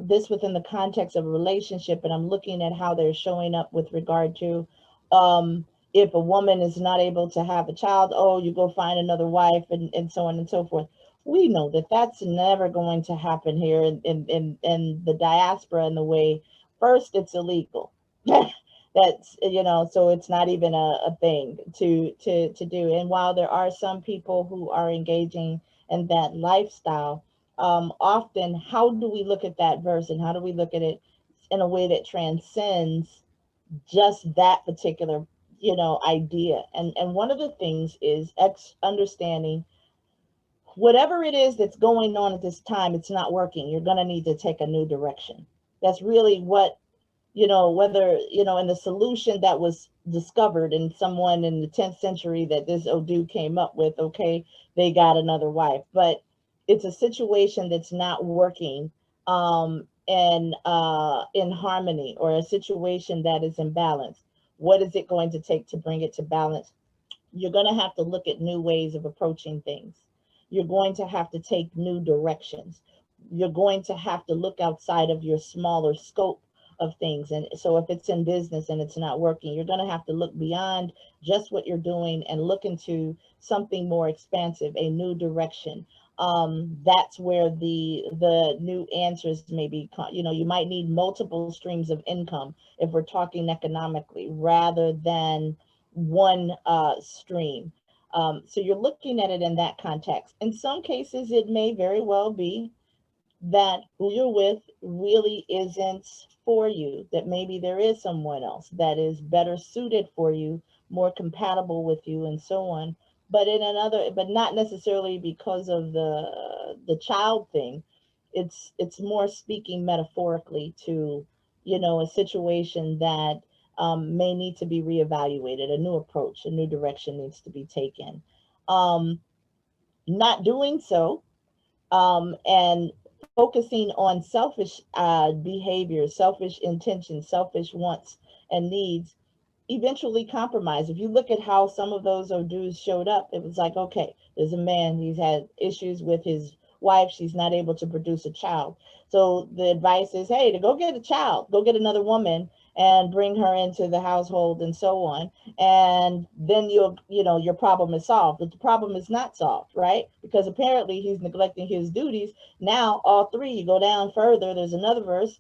this within the context of a relationship, and I'm looking at how they're showing up with regard to if a woman is not able to have a child, oh, you go find another wife, and so on and so forth. We know that that's never going to happen here in the diaspora, in the way, first, it's illegal. That's, so it's not even a thing to do. And while there are some people who are engaging in that lifestyle, often, how do we look at that verse, and how do we look at it in a way that transcends just that particular, idea? And one of the things is understanding whatever it is that's going on at this time, it's not working. You're going to need to take a new direction. That's really what, whether, in the solution that was discovered in someone in the 10th century that this Odu came up with, okay, they got another wife, but it's a situation that's not working in harmony, or a situation that is imbalanced. What is it going to take to bring it to balance? You're going to have to look at new ways of approaching things. You're going to have to take new directions. You're going to have to look outside of your smaller scope of things. And so if it's in business and it's not working, you're going to have to look beyond just what you're doing and look into something more expansive, a new direction. That's where the new answers may be. You might need multiple streams of income if we're talking economically, rather than one stream. So you're looking at it in that context. In some cases, it may very well be that who you're with really isn't for you, that maybe there is someone else that is better suited for you, more compatible with you, and so on. But but not necessarily because of the child thing. It's more speaking metaphorically to, a situation that may need to be reevaluated, a new approach, a new direction needs to be taken. Not doing so, and focusing on selfish behavior, selfish intentions, selfish wants and needs, eventually compromise. If you look at how some of those Odus showed up, it was like, okay, there's a man, he's had issues with his wife, she's not able to produce a child. So the advice is, hey, to go get a child, go get another woman and bring her into the household, and so on. And then your problem is solved. But the problem is not solved, right? Because apparently he's neglecting his duties. Now, all three, you go down further, there's another verse.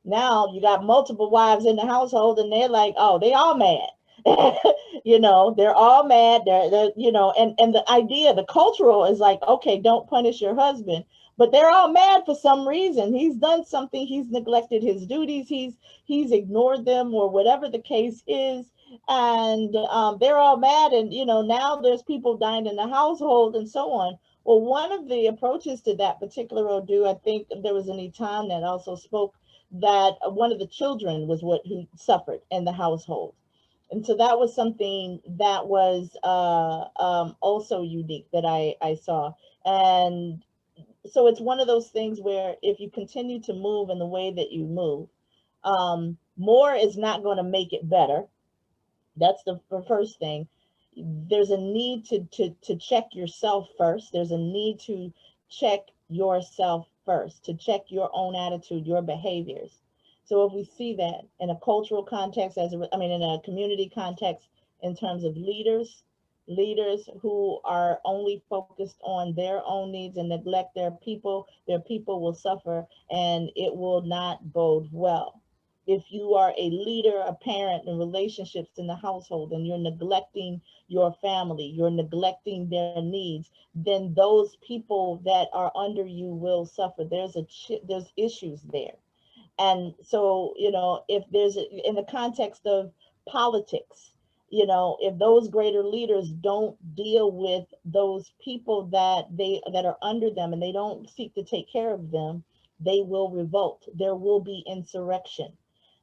Now you got multiple wives in the household, and they're like, oh, they all mad. They're all mad. They're and the idea, the cultural is like, okay, don't punish your husband. But they're all mad for some reason. He's done something. He's neglected his duties. He's ignored them, or whatever the case is. And they're all mad, and now there's people dying in the household and so on. Well, one of the approaches to that particular Odu, I think there was an Itan that also spoke that one of the children was who suffered in the household. And so that was something that was also unique that I saw. And so it's one of those things where if you continue to move in the way that you move, more is not going to make it better. That's the first thing. There's a need to check yourself first. There's a need to check yourself first, to check your own attitude, your behaviors. So if we see that in a cultural context, in a community context, in terms of leaders who are only focused on their own needs and neglect their people will suffer, and it will not bode well. If you are a leader, a parent in relationships in the household, and you're neglecting your family, you're neglecting their needs, then those people that are under you will suffer. There's issues there. And so, if there's in the context of politics, if those greater leaders don't deal with those people that are under them, and they don't seek to take care of them, they will revolt. There will be insurrection.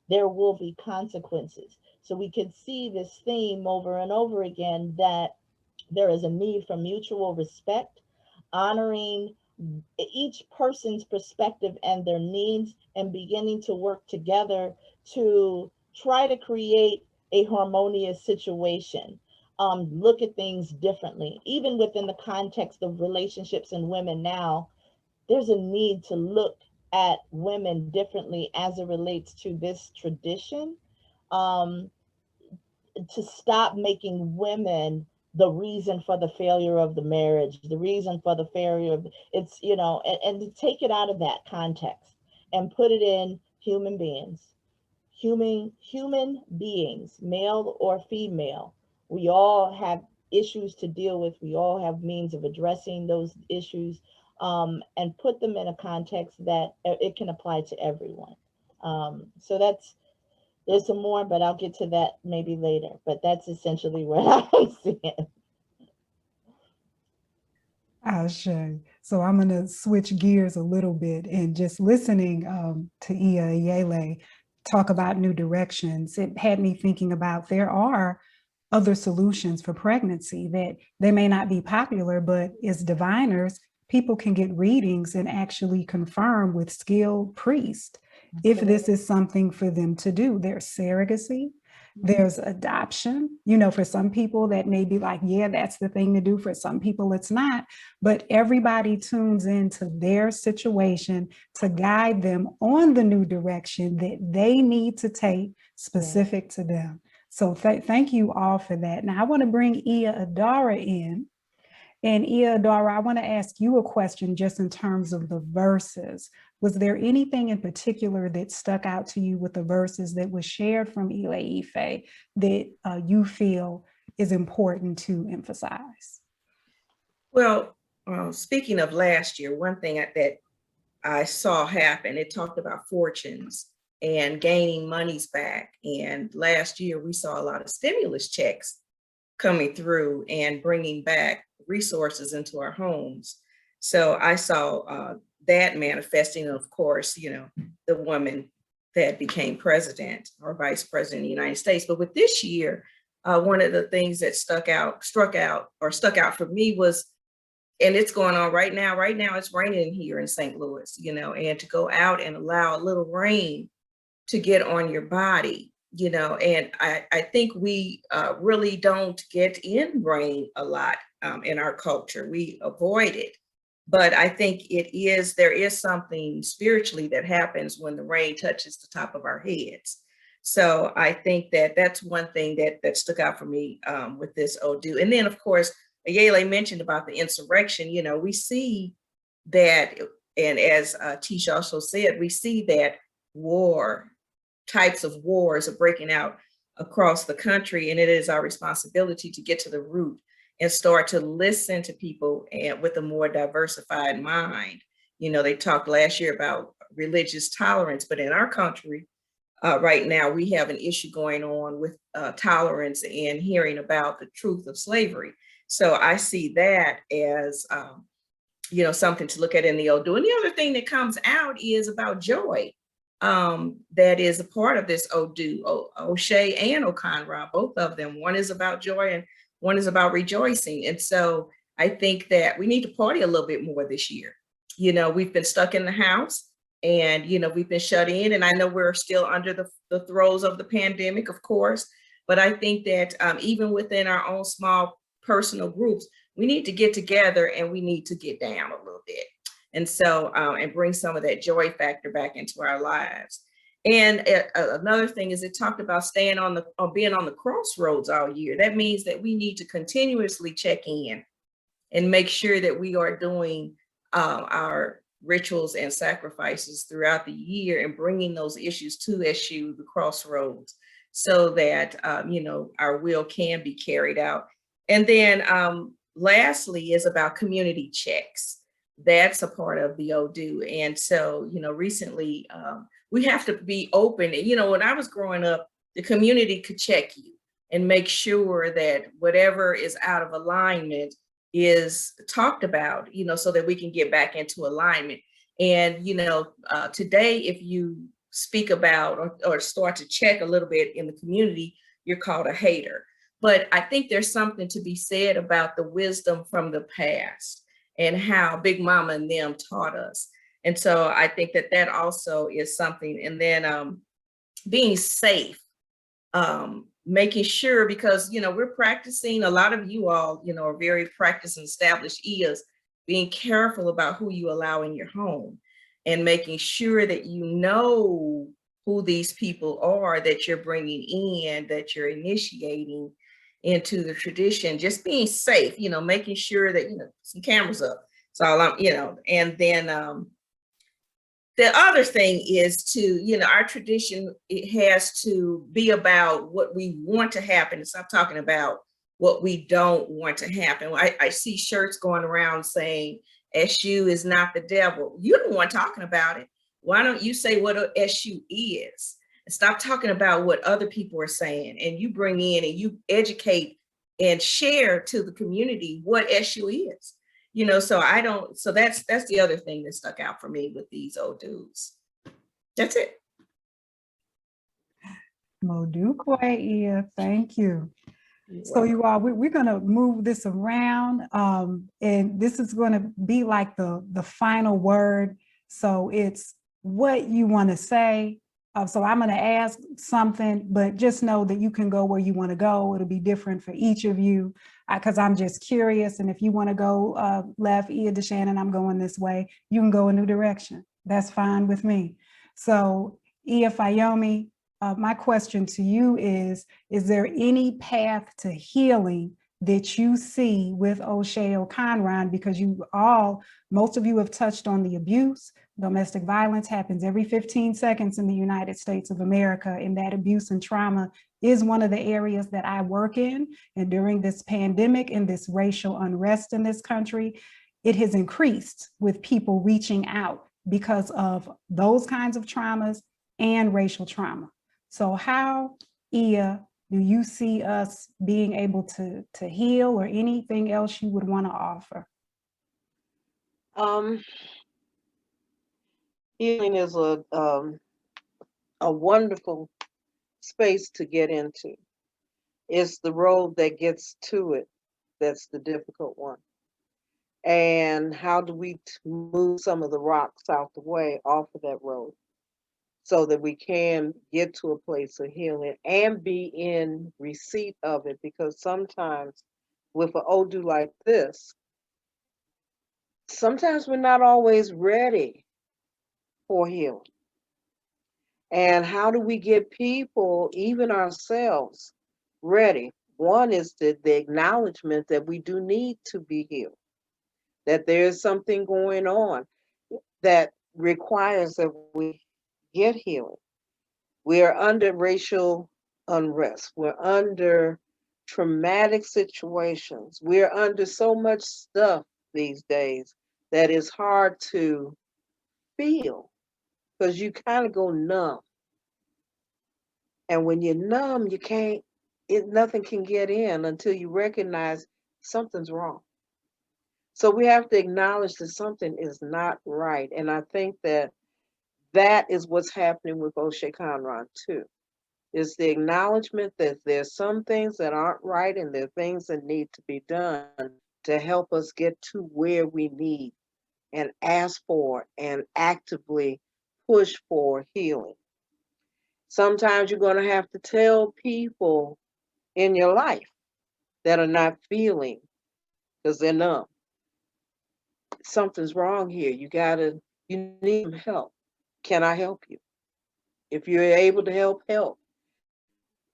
There will be consequences. So we could see this theme over and over again, that there is a need for mutual respect, honoring each person's perspective and their needs, and beginning to work together to try to create a harmonious situation. Look at things differently. Even within the context of relationships and women now, there's a need to look at women differently as it relates to this tradition, to stop making women the reason for the failure of the marriage, the reason for the failure of and to take it out of that context and put it in human beings, male or female. We all have issues to deal with. We all have means of addressing those issues, and put them in a context that it can apply to everyone. So there's some more, but I'll get to that maybe later. But that's essentially what I see it. Ashe. So I'm going to switch gears a little bit, and just listening to Yele talk about new directions, it had me thinking about there are other solutions for pregnancy that they may not be popular, but as diviners, people can get readings and actually confirm with skilled priests if this is something for them to do. There's surrogacy, there's adoption. For some people that may be like, yeah, that's the thing to do. For some people it's not, but everybody tunes into their situation to guide them on the new direction that they need to take specific to them. So thank you all for that. Now I want to bring Iya Adara in. And Iya Adara, I want to ask you a question just in terms of the verses. Was there anything in particular that stuck out to you with the verses that was shared from Ile Ife that you feel is important to emphasize? Well, speaking of last year, one thing that I saw happen, it talked about fortunes and gaining monies back. And last year we saw a lot of stimulus checks coming through and bringing back resources into our homes. So I saw that manifesting, and of course, the woman that became president or vice president of the United States. But with this year, one of the things that struck out for me was, and it's going on right now it's raining here in St. Louis, and to go out and allow a little rain to get on your body, and I think we really don't get in rain a lot in our culture. We avoid it. But I think there is something spiritually that happens when the rain touches the top of our heads. So I think that's one thing that stuck out for me with this Odu. And then of course, Yele mentioned about the insurrection. We see that, and as Teish also said, we see that types of wars are breaking out across the country, and it is our responsibility to get to the root and start to listen to people and with a more diversified mind. They talked last year about religious tolerance, but in our country, right now we have an issue going on with tolerance and hearing about the truth of slavery. So I see that as, you know, something to look at in the Odu. And the other thing that comes out is about joy. That is a part of this Odu, O'Shea and Okanran, both of them. One is about joy and one is about rejoicing. And so I think that we need to party a little bit more this year. You know, we've been stuck in the house and, you know, we've been shut in, and I know we're still under the throes of the pandemic, of course, but I think that even within our own small personal groups, we need to get together and we need to get down a little bit. And so, and bring some of that joy factor back into our lives. And another thing is it talked about staying on the, or being on the crossroads all year. That means that we need to continuously check in and make sure that we are doing our rituals and sacrifices throughout the year and bringing those issues to SU, the crossroads, so that, you know, our will can be carried out. And then lastly is about community checks. That's a part of the Odu. And so, you know, recently we have to be open. You know, when I was growing up, the community could check you and make sure that whatever is out of alignment is talked about, you know, so that we can get back into alignment. And, you know, today, if you speak about or start to check a little bit in the community, you're called a hater. But I think there's something to be said about the wisdom from the past and how Big Mama and them taught us. And so I think that that also is something. And then being safe, making sure, because, you know, we're practicing, a lot of you all, you know, are very practiced and established Iyas, being careful about who you allow in your home and making sure that you know who these people are that you're bringing in, that you're initiating into the tradition, just being safe, you know, making sure that, you know, some cameras up. So I'm, you know, and then the other thing is to, you know, our tradition, it has to be about what we want to happen and stop talking about what we don't want to happen. I see shirts going around saying SU is not the devil. You're the one talking about it. Why don't you say what a SU is? And stop talking about what other people are saying, and you bring in and you educate and share to the community what SU is. You know, so I don't, so that's the other thing that stuck out for me with these Odus. That's it. Modu Kwe, Iya, thank you. So you all, we're gonna move this around, and this is gonna be like the final word. So it's what you wanna say. So I'm gonna ask something, but just know that you can go where you wanna go. It'll be different for each of you, because I'm just curious. And if you wanna go left, Iya Deshannon, I'm going this way, you can go a new direction. That's fine with me. So Iya Fayomi, my question to you is there any path to healing that you see with O'Shea Okanran? Because most of you have touched on the abuse. Domestic violence happens every 15 seconds in the United States of America, and that abuse and trauma is one of the areas that I work in. And during this pandemic and this racial unrest in this country, it has increased with people reaching out because of those kinds of traumas and racial trauma. So how, Iya, do you see us being able to heal, or anything else you would want to offer? Healing is a wonderful space to get into. It's the road that gets to it that's the difficult one. And how do we move some of the rocks out the way off of that road so that we can get to a place of healing and be in receipt of it? Because sometimes with an Odu like this, sometimes we're not always ready for healing. And how do we get people, even ourselves, ready? One is the acknowledgement that we do need to be healed, that there's something going on that requires that we get healing. We are under racial unrest. We're under traumatic situations. We're under so much stuff these days that is hard to feel, because you kind of go numb. And when you're numb, you can't, nothing can get in until you recognize something's wrong. So we have to acknowledge that something is not right. And I think that that is what's happening with Ose Okanran too. Is the acknowledgement that there's some things that aren't right and there are things that need to be done to help us get to where we need and ask for and actively push for healing. Sometimes you're going to have to tell people in your life that are not feeling because they're numb. Something's wrong here. You need some help. Can I help you? If you're able to help, help.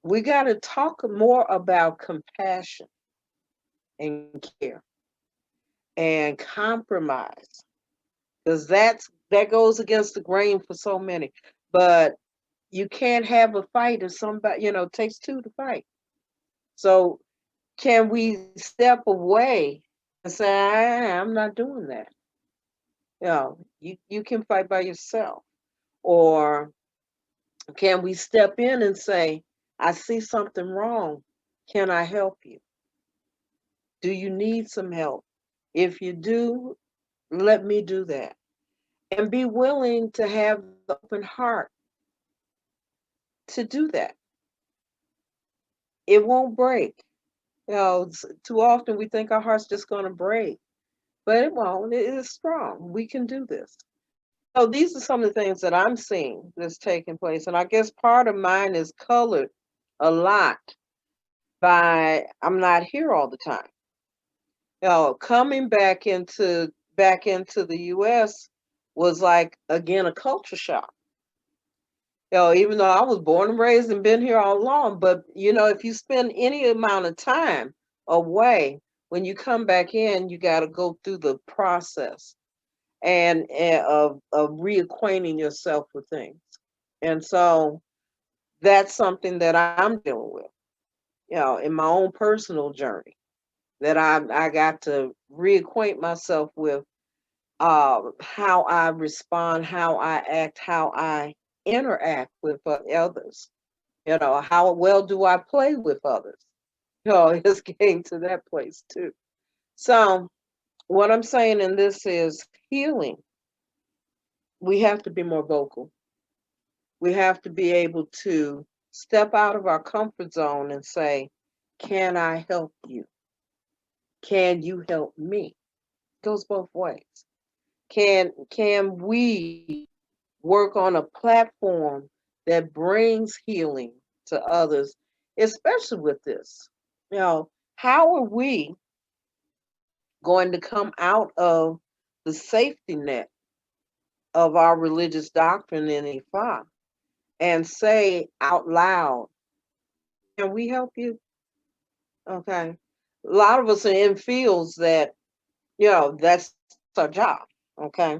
We got to talk more about compassion and care and compromise, because that goes against the grain for so many. But you can't have a fight if somebody, it takes two to fight. So can we step away and say, I'm not doing that? You can fight by yourself. Or can we step in and say, I see something wrong. Can I help you? Do you need some help? If you do, let me do that. And be willing to have the open heart to do that. It won't break. Too often we think our heart's just going to break, but it won't. It is strong. We can do this. So these are some of the things that I'm seeing that's taking place. And I guess part of mine is colored a lot by I'm not here all the time. Coming back into the US was like, again, a culture shock. Even though I was born and raised and been here all along, but if you spend any amount of time away, when you come back in, you got to go through the process and of reacquainting yourself with things. And so that's something that I'm dealing with, in my own personal journey, that I got to reacquaint myself with how I respond, how I act, how I interact with others. How well do I play with others? It's getting to that place too. So what I'm saying in this is healing. We have to be more vocal. We have to be able to step out of our comfort zone and say, can I help you? Can you help me? It goes both ways. Can we work on a platform that brings healing to others, especially with this? How are we going to come out of the safety net of our religious doctrine in Ifa and say out loud, can we help you? Okay. A lot of us are in fields that, that's our job. Okay.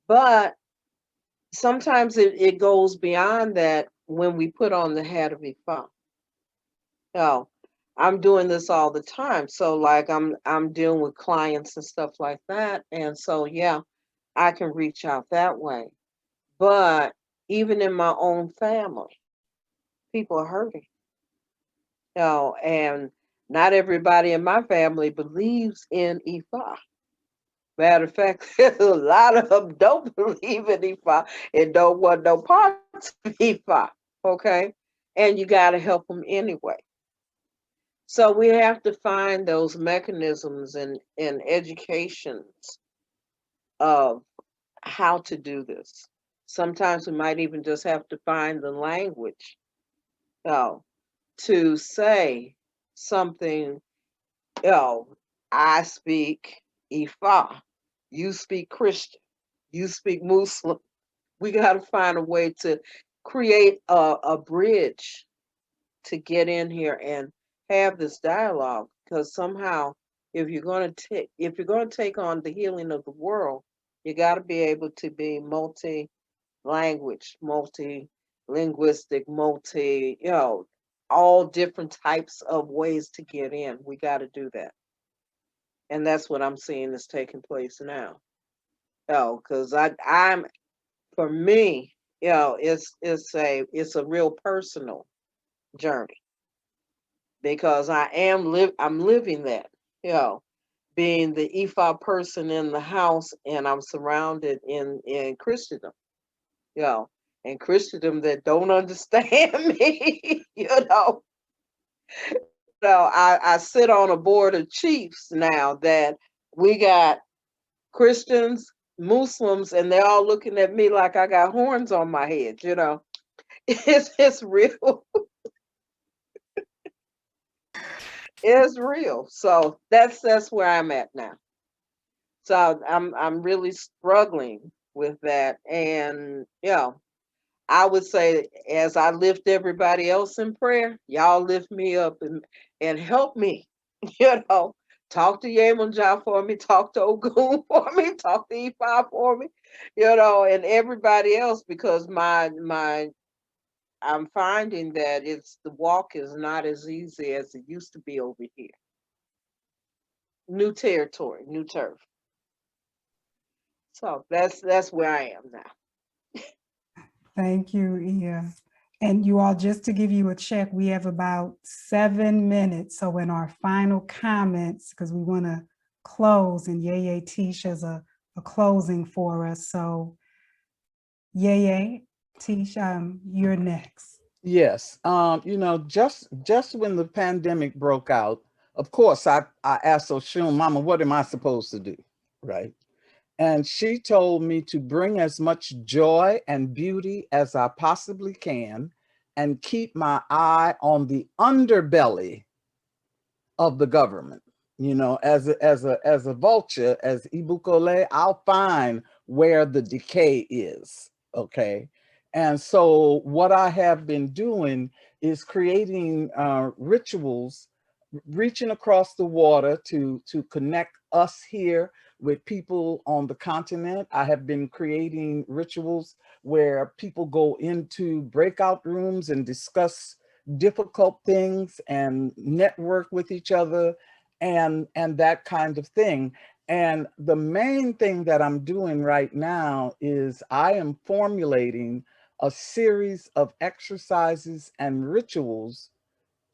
But sometimes it goes beyond that when we put on the hat of Ifa. I'm doing this all the time. So like I'm dealing with clients and stuff like that. And so, yeah, I can reach out that way. But even in my own family, people are hurting. And not everybody in my family believes in Ifa. Matter of fact, a lot of them don't believe in Ifa and don't want no parts of Ifa. Okay? And you got to help them anyway. So we have to find those mechanisms and educations of how to do this. Sometimes we might even just have to find the language to say something, I speak Ifa, you speak Christian, you speak Muslim. We got to find a way to create a bridge to get in here and have this dialogue, because somehow if you're going to take on the healing of the world, you got to be able to be multi-language, multi-linguistic, all different types of ways to get in. We got to do that. And that's what I'm seeing is taking place now. Because for me, You know, it's a real personal journey, because I'm living that, you know, being the Ifa person in the house, and I'm surrounded in Christendom, you know, and Christendom that don't understand me, you know. So I sit on a board of chiefs now that we got Christians, Muslims, and they're all looking at me like I got horns on my head, you know. It's real. It's real. So that's where I'm at now. So I'm really struggling with that. And you know, I would say, as I lift everybody else in prayer, y'all lift me up and help me, you know. Talk to Yemunja for me, talk to Ogun for me, talk to E5 for me, you know, and everybody else, because I'm finding that the walk is not as easy as it used to be over here. New territory, new turf. So that's where I am now. Thank you, Iya. And you all, just to give you a check, we have about 7 minutes. So in our final comments, because we want to close, and Yeye Teish has a closing for us. So Yeye Teish, you're next. Yes. You know, just when the pandemic broke out, of course, I asked Oshun, Mama, what am I supposed to do? Right. And she told me to bring as much joy and beauty as I possibly can and keep my eye on the underbelly of the government. You know, as a vulture, as Ibukole, I'll find where the decay is. Okay. And so what I have been doing is creating rituals, reaching across the water to connect us here with people on the continent. I have been creating rituals where people go into breakout rooms and discuss difficult things and network with each other and that kind of thing. And the main thing that I'm doing right now is I am formulating a series of exercises and rituals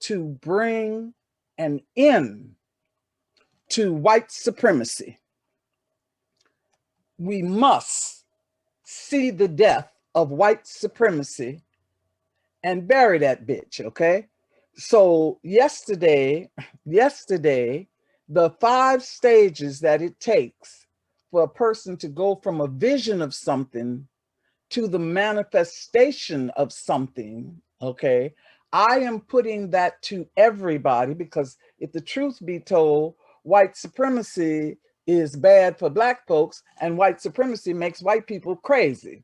to bring an end to white supremacy. We must see the death of white supremacy and bury that bitch, okay? So yesterday, the 5 stages that it takes for a person to go from a vision of something to the manifestation of something, okay? I am putting that to everybody, because if the truth be told, white supremacy is bad for Black folks, and white supremacy makes white people crazy.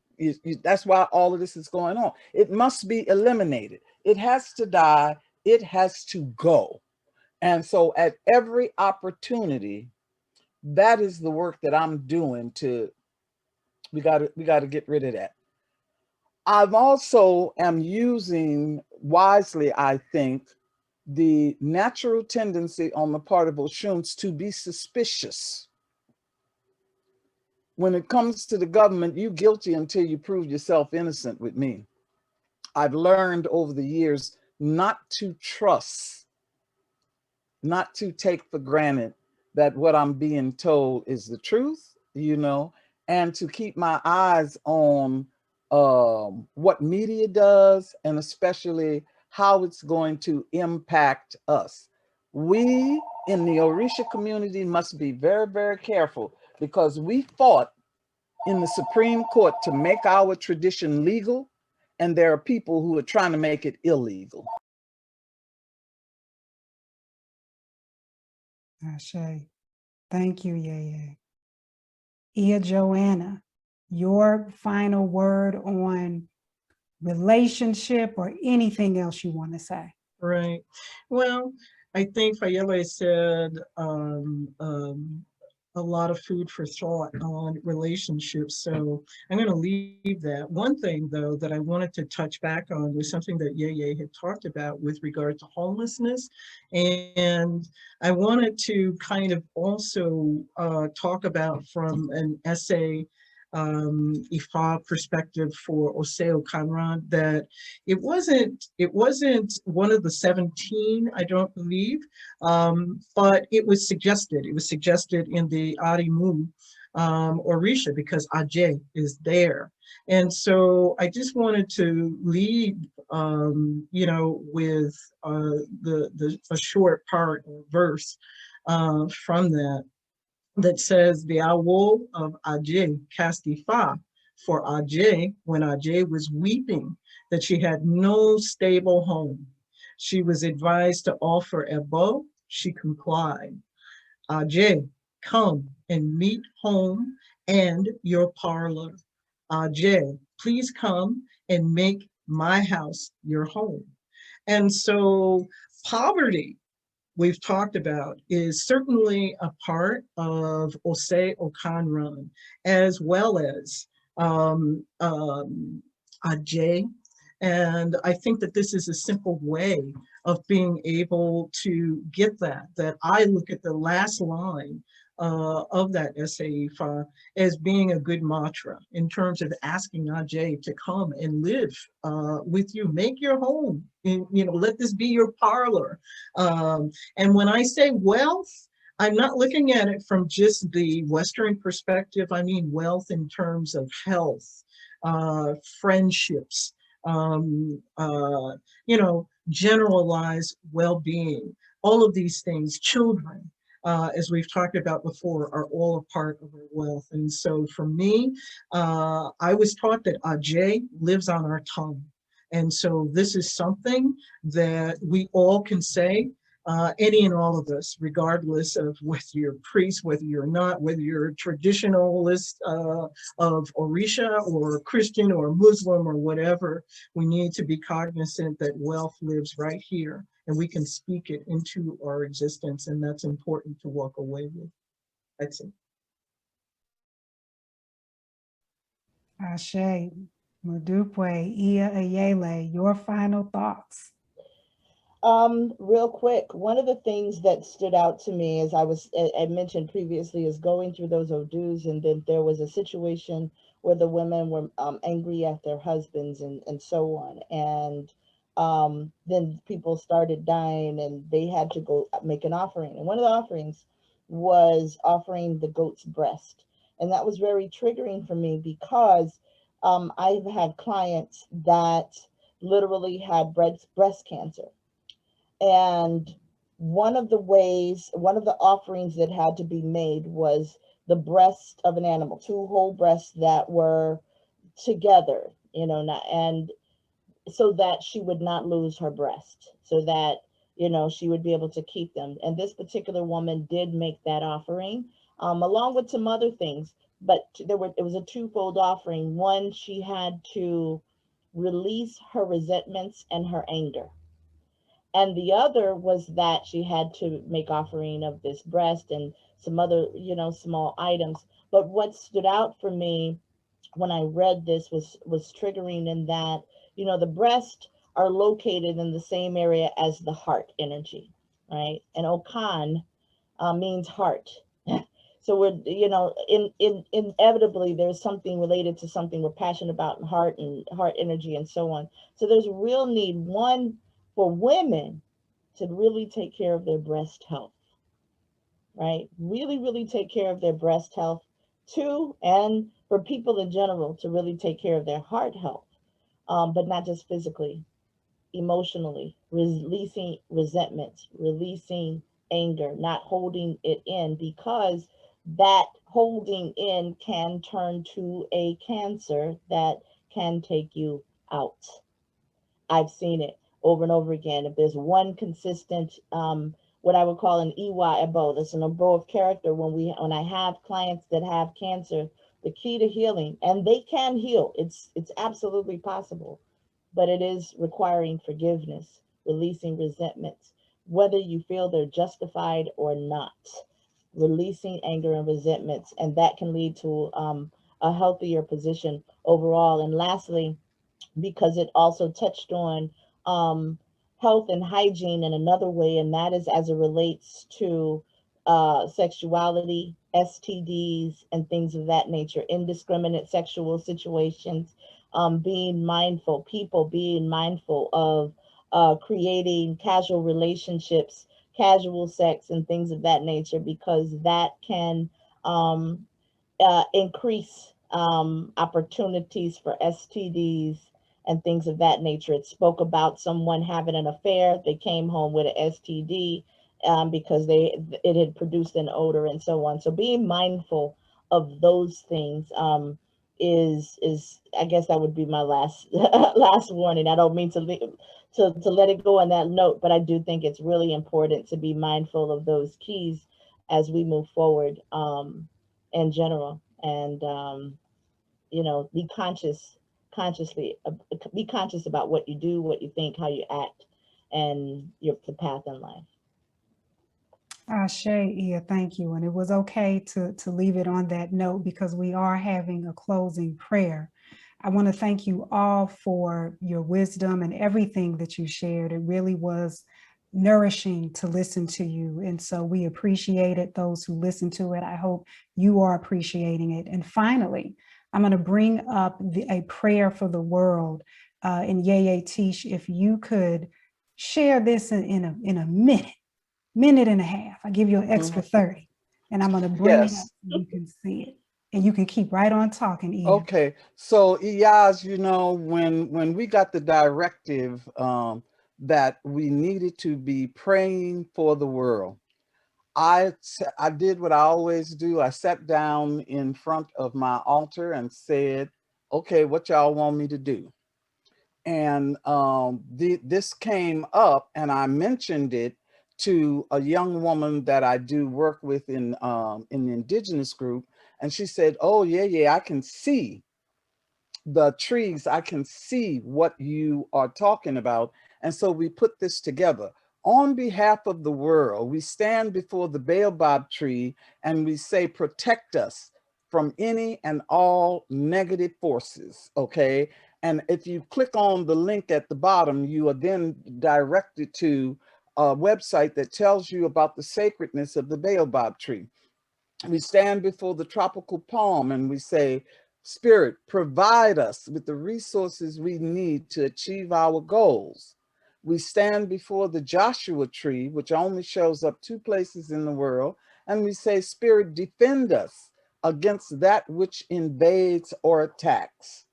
That's why all of this is going on. It must be eliminated. It has to die. It has to go. And so at every opportunity, that is the work that I'm doing we got to get rid of that. I've also am using wisely, I think, the natural tendency on the part of Oshuns to be suspicious. When it comes to the government, you guilty until you prove yourself innocent with me. I've learned over the years not to trust, not to take for granted that what I'm being told is the truth, you know, and to keep my eyes on what media does, and especially how it's going to impact us. We in the Orisha community must be very, very careful, because we fought in the Supreme Court to make our tradition legal, and there are people who are trying to make it illegal. Ashe. Thank you, Yeye. Iya Joanna, your final word on relationship or anything else you want to say. Right. Well, I think Fayele said a lot of food for thought on relationships. So I'm going to leave that. One thing, though, that I wanted to touch back on was something that Yeye had talked about with regard to homelessness. And I wanted to kind of also talk about from an essay Ifa perspective for Ose Okanran, that it wasn't one of the 17, I don't believe, but it was suggested. It was suggested in the Arimu Orisa, because Ajay is there. And so I just wanted to lead, you know, with a short part or verse from that says, the owl of Ajay cast Ifa for Ajay when Ajay was weeping that she had no stable home. She was advised to offer Ebo. She complied. Ajay, come and meet home and your parlor. Ajay, please come and make my house your home. And so poverty, we've talked about, is certainly a part of Ose Okanran, as well as Ajay. And I think that this is a simple way of being able to get that I look at the last line of that essay as being a good mantra in terms of asking Ajay to come and live with you, make your home, you know, let this be your parlor. And when I say wealth, I'm not looking at it from just the Western perspective. I mean wealth in terms of health, friendships, you know, generalized well-being, all of these things. Children, as we've talked about before, are all a part of our wealth. And so for me, I was taught that Ajay lives on our tongue. And so this is something that we all can say, any and all of us, regardless of whether you're a priest, whether you're not, whether you're a traditionalist of Orisa or Christian or Muslim or whatever, we need to be cognizant that wealth lives right here and we can speak it into our existence, and that's important to walk away with. That's it. Ashe, Mudupwe, Iya Ayele, your final thoughts. Real quick, one of the things that stood out to me, as I mentioned previously, is going through those Odus, and then there was a situation where the women were angry at their husbands and so on. And then people started dying and they had to go make an offering. And one of the offerings was offering the goat's breast. And that was very triggering for me because I've had clients that literally had breast cancer. And one of the offerings that had to be made was the breast of an animal, 2 whole breasts that were together, you know, and so that she would not lose her breast, so that, you know, she would be able to keep them. And this particular woman did make that offering, along with some other things, but it was a 2-fold offering. One, she had to release her resentments and her anger. And the other was that she had to make offering of this breast and some other, you know, small items. But what stood out for me when I read this was triggering in that, you know, the breast are located in the same area as the heart energy, right? And Okan means heart. So we're, you know, inevitably there's something related to something we're passionate about in heart and heart energy and so on. So there's a real need, one, for women to really take care of their breast health, right? Really, really take care of their breast health. 2, and for people in general to really take care of their heart health, but not just physically, emotionally, releasing resentment, releasing anger, not holding it in, because that holding in can turn to a cancer that can take you out. I've seen it over and over again. If there's one consistent, what I would call an Iwa Ebo, that's an Ebo of character, when I have clients that have cancer, the key to healing, and they can heal, it's absolutely possible, but it is requiring forgiveness, releasing resentments, whether you feel they're justified or not, releasing anger and resentments, and that can lead to a healthier position overall. And lastly, because it also touched on health and hygiene in another way, and that is as it relates to sexuality STDs and things of that nature, indiscriminate sexual situations, being mindful, people being mindful of creating casual relationships, casual sex and things of that nature, because that can increase opportunities for STDs and things of that nature. It spoke about someone having an affair. They came home with an STD because it had produced an odor and so on. So being mindful of those things is I guess that would be my last last warning. I don't mean to let it go on that note, but I do think it's really important to be mindful of those keys as we move forward in general, and be be conscious about what you do, what you think, how you act, and the path in life. Ashe, Iya, thank you. And it was okay to leave it on that note because we are having a closing prayer. I want to thank you all for your wisdom and everything that you shared. It really was nourishing to listen to you. And so we appreciate it. Those who listen to it, I hope you are appreciating it. And finally, I'm going to bring up a prayer for the world. And Yeye Teish, if you could share this in a minute and a half. I give you an extra 30, and I'm going to bring it up so you can see it. And you can keep right on talking, Iya. Okay, so Iyaz, when we got the directive that we needed to be praying for the world, I did what I always do. I sat down in front of my altar and said, okay, what y'all want me to do? And this came up, and I mentioned it to a young woman that I do work with in the indigenous group. And she said, oh, yeah, I can see the trees. I can see what you are talking about. And so we put this together. On behalf of the world, we stand before the baobab tree and we say, protect us from any and all negative forces, okay? And if you click on the link at the bottom, you are then directed to a website that tells you about the sacredness of the baobab tree. We stand before the tropical palm and we say, Spirit, provide us with the resources we need to achieve our goals. We stand before the Joshua tree, which only shows up 2 places in the world, and we say, Spirit, defend us against that which invades or attacks.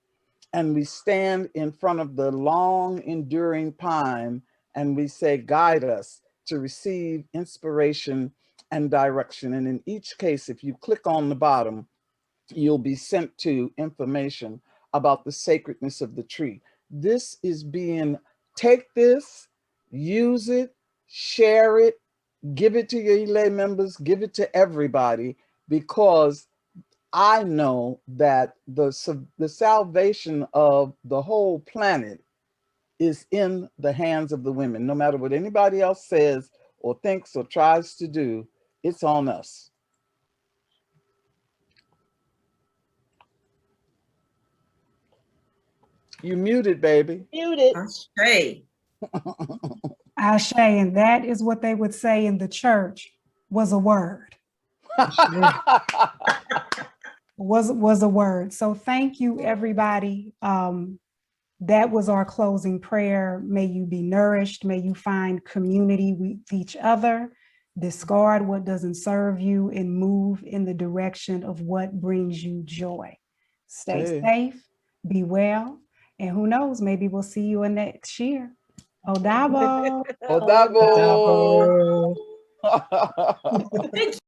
And we stand in front of the long enduring pine and we say, guide us to receive inspiration and direction. And in each case, if you click on the bottom, you'll be sent to information about the sacredness of the tree. This is take this, use it, share it, give it to your Ile members, give it to everybody, because I know that the salvation of the whole planet is in the hands of the women. No matter what anybody else says or thinks or tries to do, it's on us. You muted, baby. Muted. Hey. Ashe, and that is what they would say in the church was a word. was a word. So thank you, everybody. That was our closing prayer. May you be nourished. May you find community with each other, discard what doesn't serve you, and move in the direction of what brings you joy. Stay safe, be well, and who knows, maybe we'll see you in next year. Odabo. Odabo. Thank you.